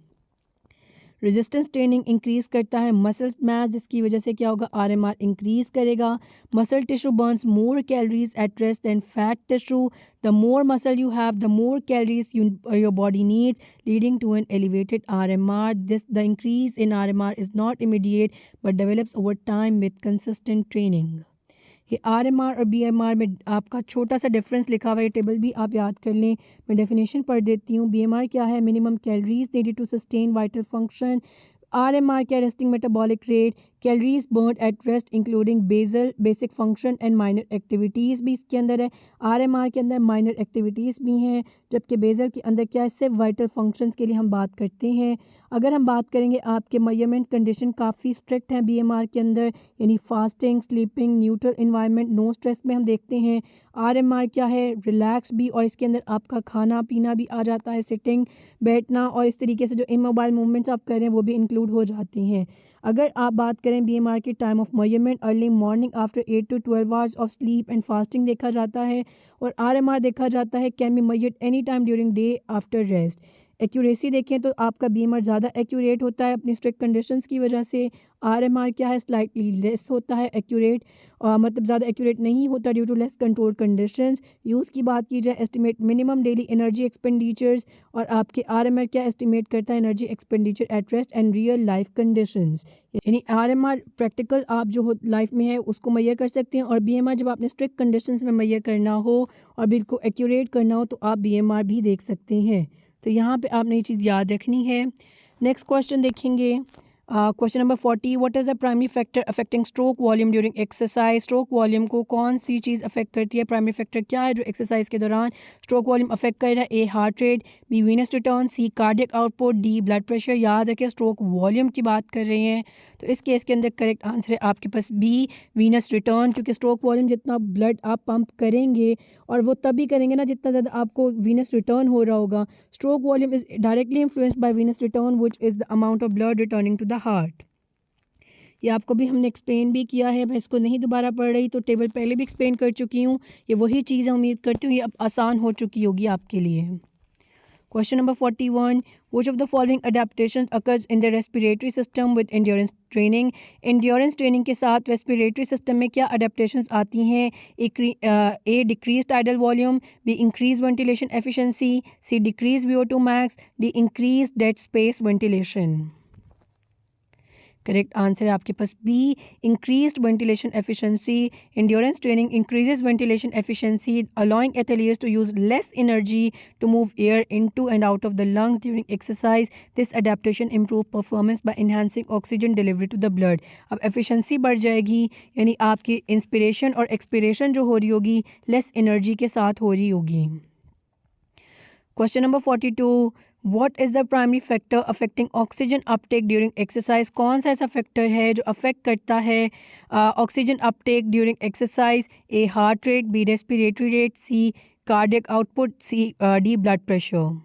Resistance training increase करता है मसल मास, जिसकी वजह से क्या होगा, आरएमआर इंक्रीज़ करेगा। Muscle tissue burns more calories at rest than fat tissue. The more muscle you have, the more calories your body needs, leading to an elevated RMR. The increase in RMR is not immediate but develops over time with consistent training. ये RMR और BMR में आपका छोटा सा difference लिखा हुआ है, table भी आप याद कर लें। मैं डेफिनेशन पढ़ देती हूँ। BMR क्या है, minimum calories needed to sustain vital function. RMR क्या, resting metabolic rate, calories burn at rest including basal basic function and minor activities भी इसके अंदर है। RMR के अंदर माइनर एक्टिविटीज़ भी हैं, जबकि बेसल के अंदर क्या है, सिर्फ वाइटल फंक्शंस के लिए हम बात करते हैं। अगर हम बात करेंगे, आपके मेजरमेंट कंडीशन काफ़ी स्ट्रिक्ट हैं BMR के अंदर, यानी fasting, sleeping, neutral environment, no stress में हम देखते हैं। RMR क्या है, रिलैक्स भी, और इसके अंदर आपका खाना पीना भी आ जाता है, सिटिंग, बैठना, और इस तरीके से जो इमोबाइल मूवमेंट्स आप कर रहे हैं वो भी इंक्लूड हो जाती हैं। अगर आप बात करें BMR की time of measurement, early morning after 8 to 12 hours of sleep and fasting देखा जाता है, और RMR देखा जाता है can be measured any time during day after rest. Accuracy देखें तो आपका BMR ज़्यादा एक्यूरेट होता है अपनी स्ट्रिक्ट कंडीशंस की वजह से। RMR क्या है, स्लाइटली लेस होता है एक्यूरेट, मतलब ज़्यादा एक्यूरेट नहीं होता due to less control conditions. Use की बात की जाए, estimate minimum daily energy expenditures, और आपके RMR क्या एस्टिमेट करता है, energy expenditure at rest and real life conditions. यानी RMR प्रैक्टिकल आप जो हो लाइफ में है उसको मैयर कर सकते हैं, और BMR जब आपने स्ट्रिक्ट कंडीशंस में मैयर करना हो और बिल्कुल एक्यूरेट करना हो तो आप BMR भी देख सकते हैं। तो यहाँ पे आपने ये चीज़ याद रखनी है। नेक्स्ट क्वेश्चन देखेंगे, question number 40, what is the primary factor affecting stroke volume during exercise. Stroke volume को कौन सी चीज़ अफेक्ट करती है, प्राइमरी फैक्टर क्या है जो एक्सरसाइज के दौरान स्ट्रोक वॉल्यूम अफेक्ट कर रहा है। A heart rate, B venous return, C cardiac output, D blood pressure. याद रखें स्ट्रोक वॉल्यूम की बात कर रहे हैं, तो इस केस के अंदर करेक्ट आंसर है आपके पास बी वीनस रिटर्न, क्योंकि स्ट्रोक वॉल्यूम जितना ब्लड आप पंप करेंगे, और वो तभी करेंगे ना जितना ज़्यादा आपको वीनस रिटर्न हो रहा होगा। Stroke volume is directly influenced by venous return which is the amount of blood returning to the heart. ये आपको भी हमने एक्सप्लेन भी किया है, मैं इसको नहीं दोबारा पढ़ रही, तो टेबल पहले भी एक्सप्लेन कर चुकी हूँ। ये वही चीज़ है, उम्मीद करती हूँ ये अब आसान हो चुकी होगी आपके लिए। Question number 41, which of the following adaptations occurs in the respiratory system with endurance training। endurance training के साथ respiratory system में क्या adaptations आती हैं। A decreased tidal volume, B increased ventilation efficiency, C decreased VO2 max, D increased dead space ventilation। Correct answer है आपके पास B increased ventilation efficiency. Endurance training increases ventilation efficiency allowing athletes to use less energy to move air into and out of the lungs during exercise. This adaptation improve performance by enhancing oxygen delivery to the blood. अब efficiency बढ़ जाएगी, यानी आपकी inspiration और expiration जो हो रही होगी लेस एनर्जी के साथ हो रही होगी। Question number 42, what is the primary factor affecting oxygen uptake during exercise? कौन सा ऐसा फैक्टर है जो अफेक्ट करता है oxygen uptake during exercise? A heart rate, B respiratory rate, C cardiac output, C D blood pressure.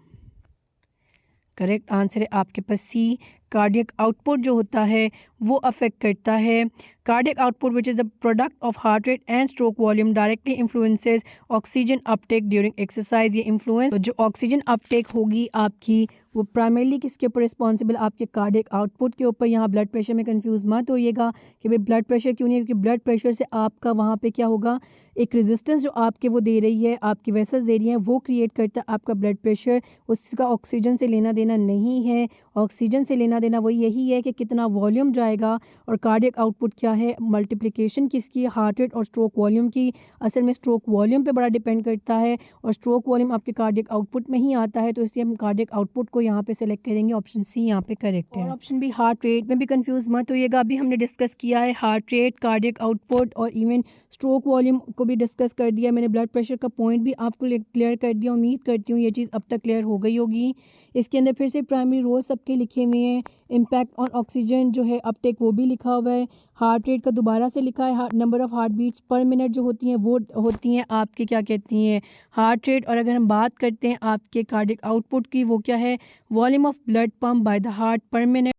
Correct answer है आपके पास सी, कार्डियक आउटपुट जो होता है वो अफेक्ट करता है। Cardiac output which is the product of heart rate and stroke volume directly influences oxygen uptake during exercise. ये इन्फ्लुएंस जो ऑक्सीजन अपटेक होगी आपकी वो प्राइमरली किसके ऊपर रिस्पॉन्सिबल? आपके कार्डियक आउटपुट के ऊपर। यहाँ ब्लड प्रेशर में कंफ्यूज मत होइएगा कि भाई ब्लड प्रेशर क्यों नहीं है, क्योंकि ब्लड प्रेशर से आपका वहाँ पे क्या होगा, एक रेजिस्टेंस जो आपके वो दे रही है, आपकी वेसल्स दे रही हैं, वो क्रिएट करता है आपका ब्लड प्रेशर। उसका ऑक्सीजन से लेना देना नहीं है। ऑक्सीजन से लेना देना वही यही है कि कितना वॉल्यूम जाएगा। और कार्डियक आउटपुट क्या है? मल्टीप्लिकेशन किसकी? हार्ट रेट और स्ट्रोक वॉल्यूम की। असल में स्ट्रोक वॉल्यूम पे बड़ा डिपेंड करता है और स्ट्रोक वॉल्यूम आपके कार्डियक आउटपुट में ही आता है, तो इसलिए हम कार्डियक आउटपुट को यहाँ पे सेलेक्ट करेंगे। ऑप्शन सी यहाँ पे करेक्ट है। और ऑप्शन बी हार्ट रेट में भी कंफ्यूज मत होइएगा। अभी हमने डिस्कस किया है हार्ट रेट, कार्डियक आउटपुट और इवन स्ट्रोक वॉल्यूम को भी डिस्कस कर दिया। मैंने ब्लड प्रेशर का पॉइंट भी आपको क्लियर कर दिया। उम्मीद करती हूँ ये चीज़ अब तक क्लियर हो गई होगी। इसके अंदर फिर से प्राइमरी रोल सबके लिखे हुए हैं। इम्पैक्ट ऑन ऑक्सीजन जो है अपटेक वो भी लिखा हुआ है। हार्ट रेट का दोबारा से लिखा है। Number of heart beats per minute जो होती हैं वो होती हैं आपके क्या कहती हैं, हार्ट रेट। और अगर हम बात करते हैं आपके कार्डियक आउटपुट की, वो क्या है? Volume of blood pump by the heart पर minute.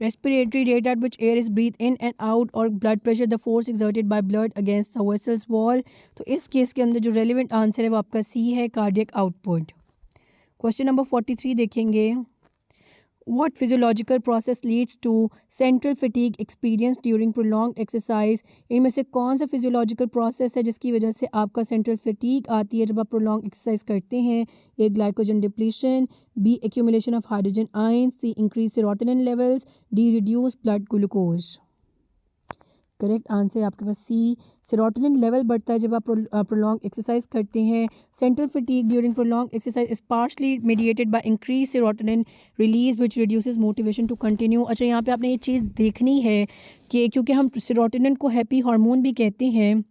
Respiratory rate at which air is breathed in and out, और blood pressure the force exerted by blood against the vessels wall। तो इस case के अंदर जो रेलिवेंट आंसर है वो आपका सी है, कार्डियक आउटपुट। क्वेश्चन नंबर 43 देखेंगे। What physiological process leads to central fatigue experienced during prolonged exercise? इनमें से कौन सा फिजियोलॉजिकल प्रोसेस है जिसकी वजह से आपका सेंट्रल फटीग आती है जब आप प्रोलॉन्ग एक्सरसाइज करते हैं? A glycogen depletion, B accumulation of hydrogen ion, C increase serotonin levels, D reduce blood glucose. Correct answer आपके पास सी, सेरोटोनिन लेवल बढ़ता है जब आप प्रोलॉन्ग एक्सरसाइज करते हैं। Central fatigue during prolong exercise is partially mediated by increase serotonin release which reduces motivation to continue. अच्छा, यहाँ पे आपने ये चीज़ देखनी है कि क्योंकि हम सेरोटोनिन को हैप्पी हार्मोन भी कहते हैं,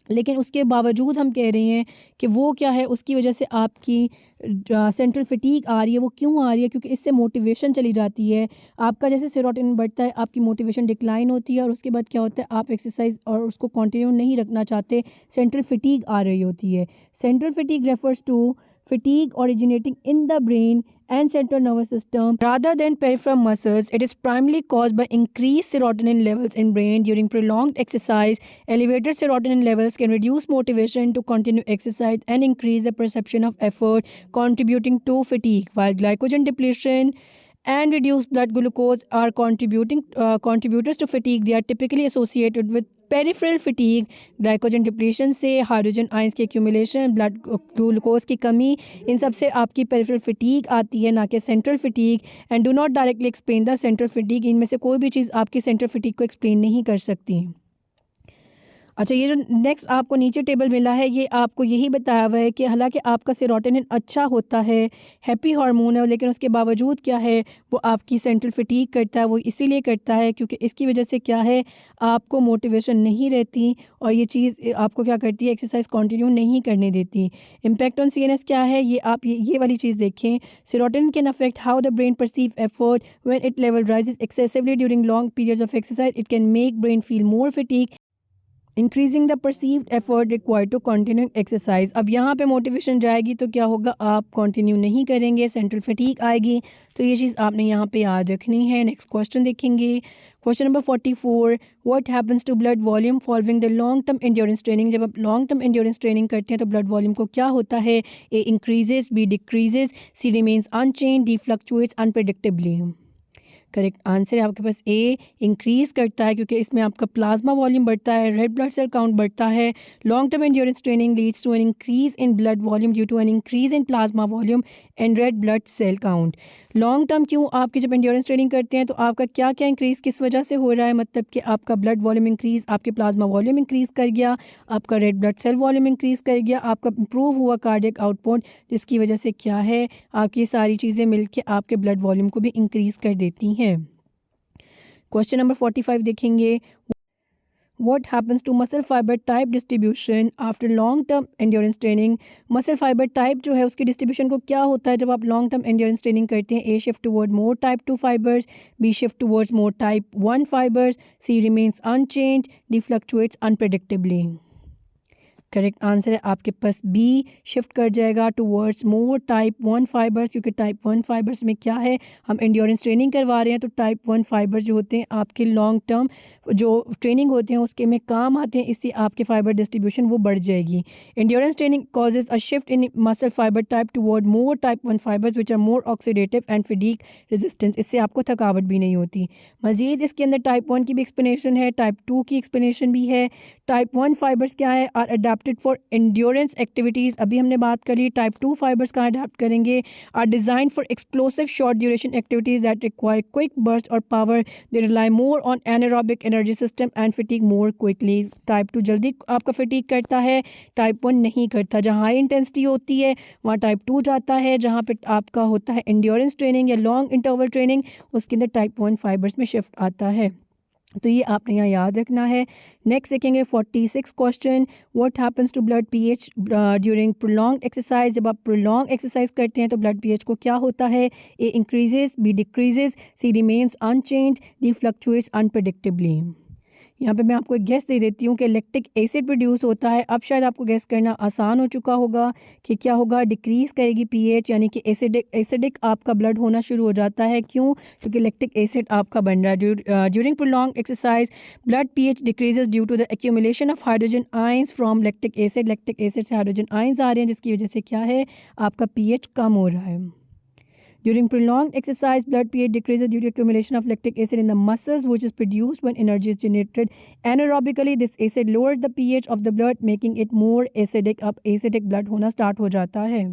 लेकिन उसके बावजूद हम कह रहे हैं कि वो क्या है, उसकी वजह से आपकी सेंट्रल फटीग आ रही है। वो क्यों आ रही है? क्योंकि इससे मोटिवेशन चली जाती है। आपका जैसे सेरोटोनिन बढ़ता है आपकी मोटिवेशन डिक्लाइन होती है और उसके बाद क्या होता है, आप एक्सरसाइज और उसको कंटिन्यू नहीं रखना चाहते, सेंट्रल फटीग आ रही होती है। Central fatigue refers to fatigue originating in the brain and central nervous system rather than peripheral muscles. It is primarily caused by increased serotonin levels in brain during prolonged exercise. Elevated serotonin levels can reduce motivation to continue exercise and increase the perception of effort, contributing to fatigue, while glycogen depletion and reduced blood glucose are contributors to fatigue. They are typically associated with peripheral fatigue. Glycogen depletion से hydrogen ions की accumulation, blood glucose की कमी, इन सब से आपकी peripheral fatigue आती है, ना कि central fatigue. And do not directly explain the central fatigue. इनमें से कोई भी चीज़ आपकी सेंट्रल फटीग को एक्सप्लेन नहीं कर सकती। अच्छा, ये जो नेक्स्ट आपको नीचे टेबल मिला है ये आपको यही बताया हुआ है कि हालांकि आपका सेरोटोनिन अच्छा होता है, हैप्पी हार्मोन है, लेकिन उसके बावजूद क्या है, वो आपकी सेंट्रल फटीग करता है। वो इसीलिए करता है क्योंकि इसकी वजह से क्या है, आपको मोटिवेशन नहीं रहती और ये चीज़ आपको क्या करती है, एक्सरसाइज कंटिन्यू नहीं करने देती। इम्पैक्ट ऑन CNS क्या है, ये आप ये वाली चीज़ देखें। Serotonin can affect how the brain perceive effort when it level rises excessively during long periods of exercise. It can make brain feel more fatigue, increasing the perceived effort required to continue exercise. अब यहाँ पे motivation जाएगी तो क्या होगा, आप continue नहीं करेंगे, सेंट्रल फटीग आएगी। तो ये चीज़ आपने यहाँ पे याद रखनी है। नेक्स्ट क्वेश्चन देखेंगे। Question number 44, what happens to blood volume following the long term endurance training? जब आप लॉन्ग टर्म एंड्योरेंस ट्रेनिंग करते हैं तो ब्लड वॉल्यूम को क्या होता है? A increases, B decreases, C remains unchanged, D fluctuates unpredictably. Correct answer है आपके पास ए, इंक्रीज़ करता है, क्योंकि इसमें आपका प्लाज्मा वॉल्यूम बढ़ता है, रेड ब्लड सेल काउंट बढ़ता है। Long term endurance training leads to an increase in blood volume due to an increase in plasma volume and red blood cell count. Long term क्यों, आपकी जब endurance training करते हैं तो आपका क्या क्या इंक्रीज़ किस वजह से हो रहा है, मतलब कि आपका ब्लड वॉल्यूम इंक्रीज़, आपके प्लाज्मा वॉल्यूम इंक्रीज़ कर गया, आपका red blood cell volume increase कर गया, आपका इंप्रूव हुआ कार्डियक आउटपुट, जिसकी वजह से क्या है, आपकी सारी चीज़ें मिलकर आपके ब्लड वॉल्यूम को भी इंक्रीज़ कर देती हैं। क्वेश्चन नंबर 45 देखेंगे। What happens to muscle fiber type distribution after long term endurance training? Muscle fibre type जो है उसकी डिस्ट्रीब्यूशन को क्या होता है जब आप लॉन्ग टर्म एंड्योरेंस ट्रेनिंग करते हैं? A shift toward more type 2 fibres, B shift towards more type 1 fibres, C remains unchanged, D fluctuates unpredictably. Correct answer है आपके पास बी, शिफ्ट कर जाएगा टूवर्ड्स मोर टाइप 1 फाइबर्स, क्योंकि टाइप 1 फाइबर्स में क्या है, हम एंड्योरेंस ट्रेनिंग करवा रहे हैं, तो टाइप 1 फाइबर्स जो होते हैं आपके लॉन्ग टर्म जो ट्रेनिंग होते हैं उसके में काम आते हैं, इससे आपके फाइबर डिस्ट्रीब्यूशन वो बढ़ जाएगी। Endurance training causes a shift in muscle fibre type toward more type 1 fibres which are more oxidative and fatigue resistance, इससे आपको थकावट भी नहीं होती। मजीद इसके अंदर टाइप 1 की भी एक्सप्लेनेशन है, टाइप 2 की एक्सप्लेनेशन भी है। टाइप 1 फाइबर्स क्या है, are adapted for endurance activities, अभी हमने बात करी। टाइप 2 फाइबर्स कहाँ अडेप्ट करेंगे, are designed for explosive short duration activities that require quick burst और power, they rely more on anaerobic energy system and fatigue more quickly. Type 2 जल्दी आपका fatigue करता है, टाइप 1 नहीं करता। जहाँ हाई इंटेंसिटी होती है वहाँ टाइप 2 जाता है, जहाँ पे आपका होता है एंड्योरेंस ट्रेनिंग या लॉन्ग इंटरवल ट्रेनिंग उसके अंदर टाइप 1 फाइबर्स में शिफ्ट आता है। तो ये आपने यहाँ याद रखना है। नेक्स्ट देखेंगे 46 question, what happens to blood pH during prolong exercise, जब आप प्रोलॉन्ग एक्सरसाइज करते हैं तो ब्लड पीएच को क्या होता है? A increases, B decreases, C remains unchanged, D fluctuates unpredictably. यहाँ पे मैं आपको एक गेस दे देती हूँ कि लैक्टिक एसिड प्रोड्यूस होता है। अब शायद आपको गेस करना आसान हो चुका होगा कि क्या होगा, डिक्रीज़ करेगी पीएच, यानी कि एसिडिक आपका ब्लड होना शुरू हो जाता है। क्यों? क्योंकि लैक्टिक एसिड आपका बन रहा है। During prolong exercise blood pH decreases due to the accumulation of hydrogen ions from lactic acid. Lactic acid से हाइड्रोजन आयंस आ रहे हैं जिसकी वजह से क्या है, आपका पीएच कम हो रहा है। During prolonged exercise, blood pH decreases due to accumulation of lactic acid in the muscles, which is produced when energy is generated anaerobically. This acid lowers the pH of the blood, making it more acidic. अब acidic blood होना start हो जाता है।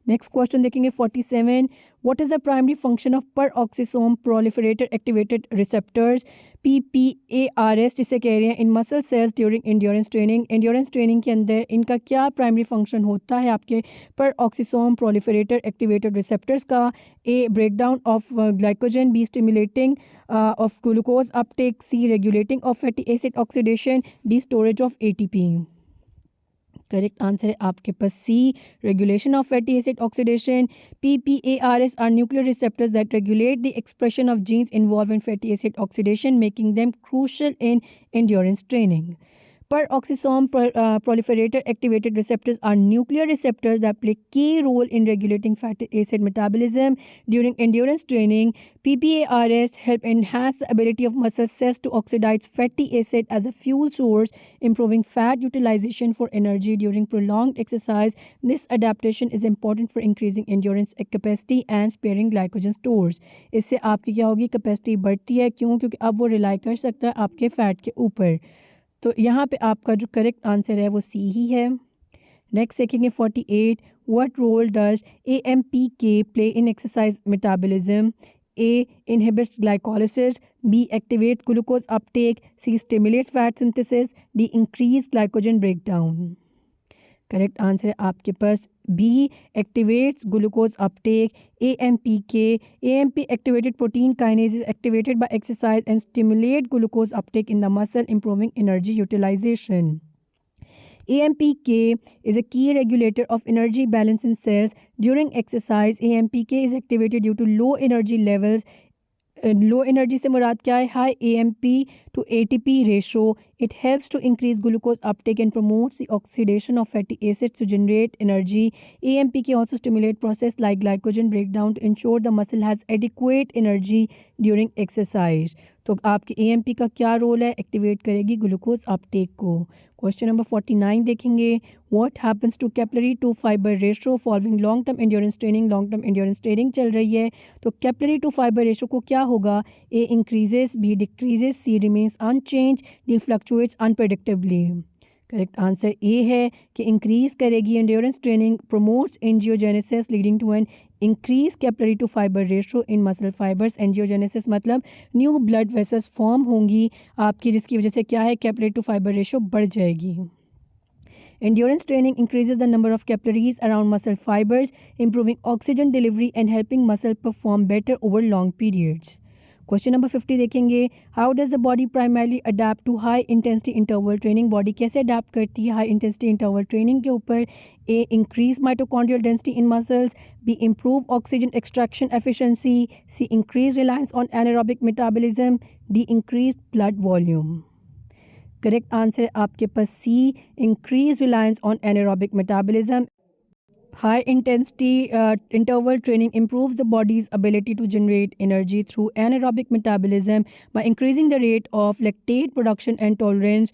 Next question देखेंगे 47, what is the primary function of peroxisome proliferator activated receptors PPARS जिसे कह रहे हैं in muscle cells during endurance training. Endurance training के अंदर इनका क्या प्राइमरी फंक्शन होता है आपके peroxisome proliferator activated receptors का? A breakdown of glycogen, B stimulating of glucose uptake, C regulating of fatty acid oxidation, D storage of ATP। Correct answer है आपके पास C, regulation of fatty acid oxidation. PPARS are nuclear receptors that regulate the expression of genes involve in fatty acid oxidation, making them crucial in endurance training. Peroxisome proliferator activated receptors are nuclear receptors that play key role in regulating fatty acid metabolism during endurance training. PPARS help enhance the ability of muscle cells to oxidize fatty acid as a fuel source, improving fat utilization for energy during prolonged exercise. This adaptation is important for increasing endurance capacity and sparing glycogen stores. इससे आपकी क्या होगी, capacity बढ़ती है। क्यों? क्योंकि अब वो रिलाई कर सकता है आपके फैट के ऊपर। तो यहाँ पे आपका जो करेक्ट आंसर है वो सी ही है। नेक्स्ट देखेंगे 48, what role does AMPK play in exercise metabolism? A inhibits glycolysis, B activates glucose uptake, C stimulates fat synthesis, D increase glycogen breakdown. Correct answer है आपके पास B, activates glucose uptake. AMP activated protein kinase is activated by exercise and stimulate glucose uptake in the muscle, improving energy utilization. AMPK is a key regulator of energy balance in cells. During exercise, AMPK is activated due to low energy levels. Low energy से मुराद क्या है? High AMP to ATP ratio. It helps to increase glucose uptake and promotes the oxidation of fatty acids to generate energy. AMPK also stimulate process like glycogen breakdown to ensure the muscle has adequate energy during exercise. तो आपके AMP का क्या role है? Activate करेगी glucose uptake को। Question number 49 देखेंगे, what happens to capillary to fibre ratio following long term endurance training? Long term endurance training चल रही है तो कैपिलरी टू फाइबर रेशो को क्या होगा? A increases, B decreases, C remains unchanged, D fluctuates unpredictably. Correct answer A है कि increase करेगी। Endurance training promotes angiogenesis leading to an increase capillary to fibre ratio in muscle fibres. Angiogenesis मतलब new blood vessels form होंगी आपकी, जिसकी वजह से क्या है, कैपिलरी टू फाइबर रेशो बढ़ जाएगी। Endurance training increases the number of capillaries around muscle fibers, improving oxygen delivery and helping muscle perform better over long periods. Question number 50 देखेंगे, how does the body primarily adapt to high intensity interval training. Body कैसे adapt करती है high intensity interval training के ऊपर। A, increase mitochondrial density in muscles. B, improve oxygen extraction efficiency. C, increase reliance on anaerobic metabolism. D, increase blood volume. Correct answer आपके पास C, increase reliance on anaerobic metabolism. High intensity interval training improves the body's ability to generate energy through anaerobic metabolism by increasing the rate of lactate production and tolerance.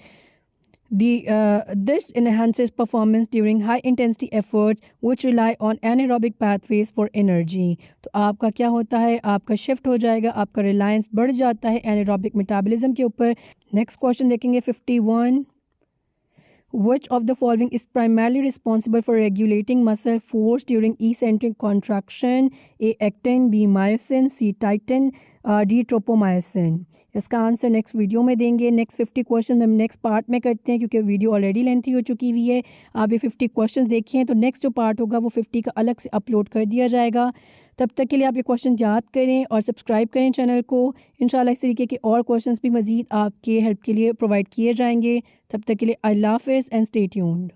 This enhances performance during high intensity efforts which rely on anaerobic pathways for energy. तो आपका क्या होता है, आपका shift हो जाएगा, आपका रिलायंस बढ़ जाता है anaerobic metabolism के ऊपर। नेक्स्ट क्वेश्चन देखेंगे 51, which of the following is primarily responsible for regulating muscle force during eccentric contraction? A, actin, B, myosin, C, titin, D, tropomyosin। इसका आंसर नेक्स्ट वीडियो में देंगे। नेक्स्ट 50 क्वेश्चन हम next part में करते हैं क्योंकि video already lengthy हो चुकी हुई है। आप ये 50 क्वेश्चन देखिए तो नेक्स्ट जो पार्ट होगा वो 50 का अलग से अपलोड कर दिया जाएगा। तब तक के लिए आप ये क्वेश्चन याद करें और सब्सक्राइब करें चैनल को। इंशाल्लाह इस तरीके के और क्वेश्चंस भी मज़ीद आपके हेल्प के लिए प्रोवाइड किए जाएंगे। तब तक के लिए अल्लाह हाफ़िज़ एंड स्टे ट्यून्ड।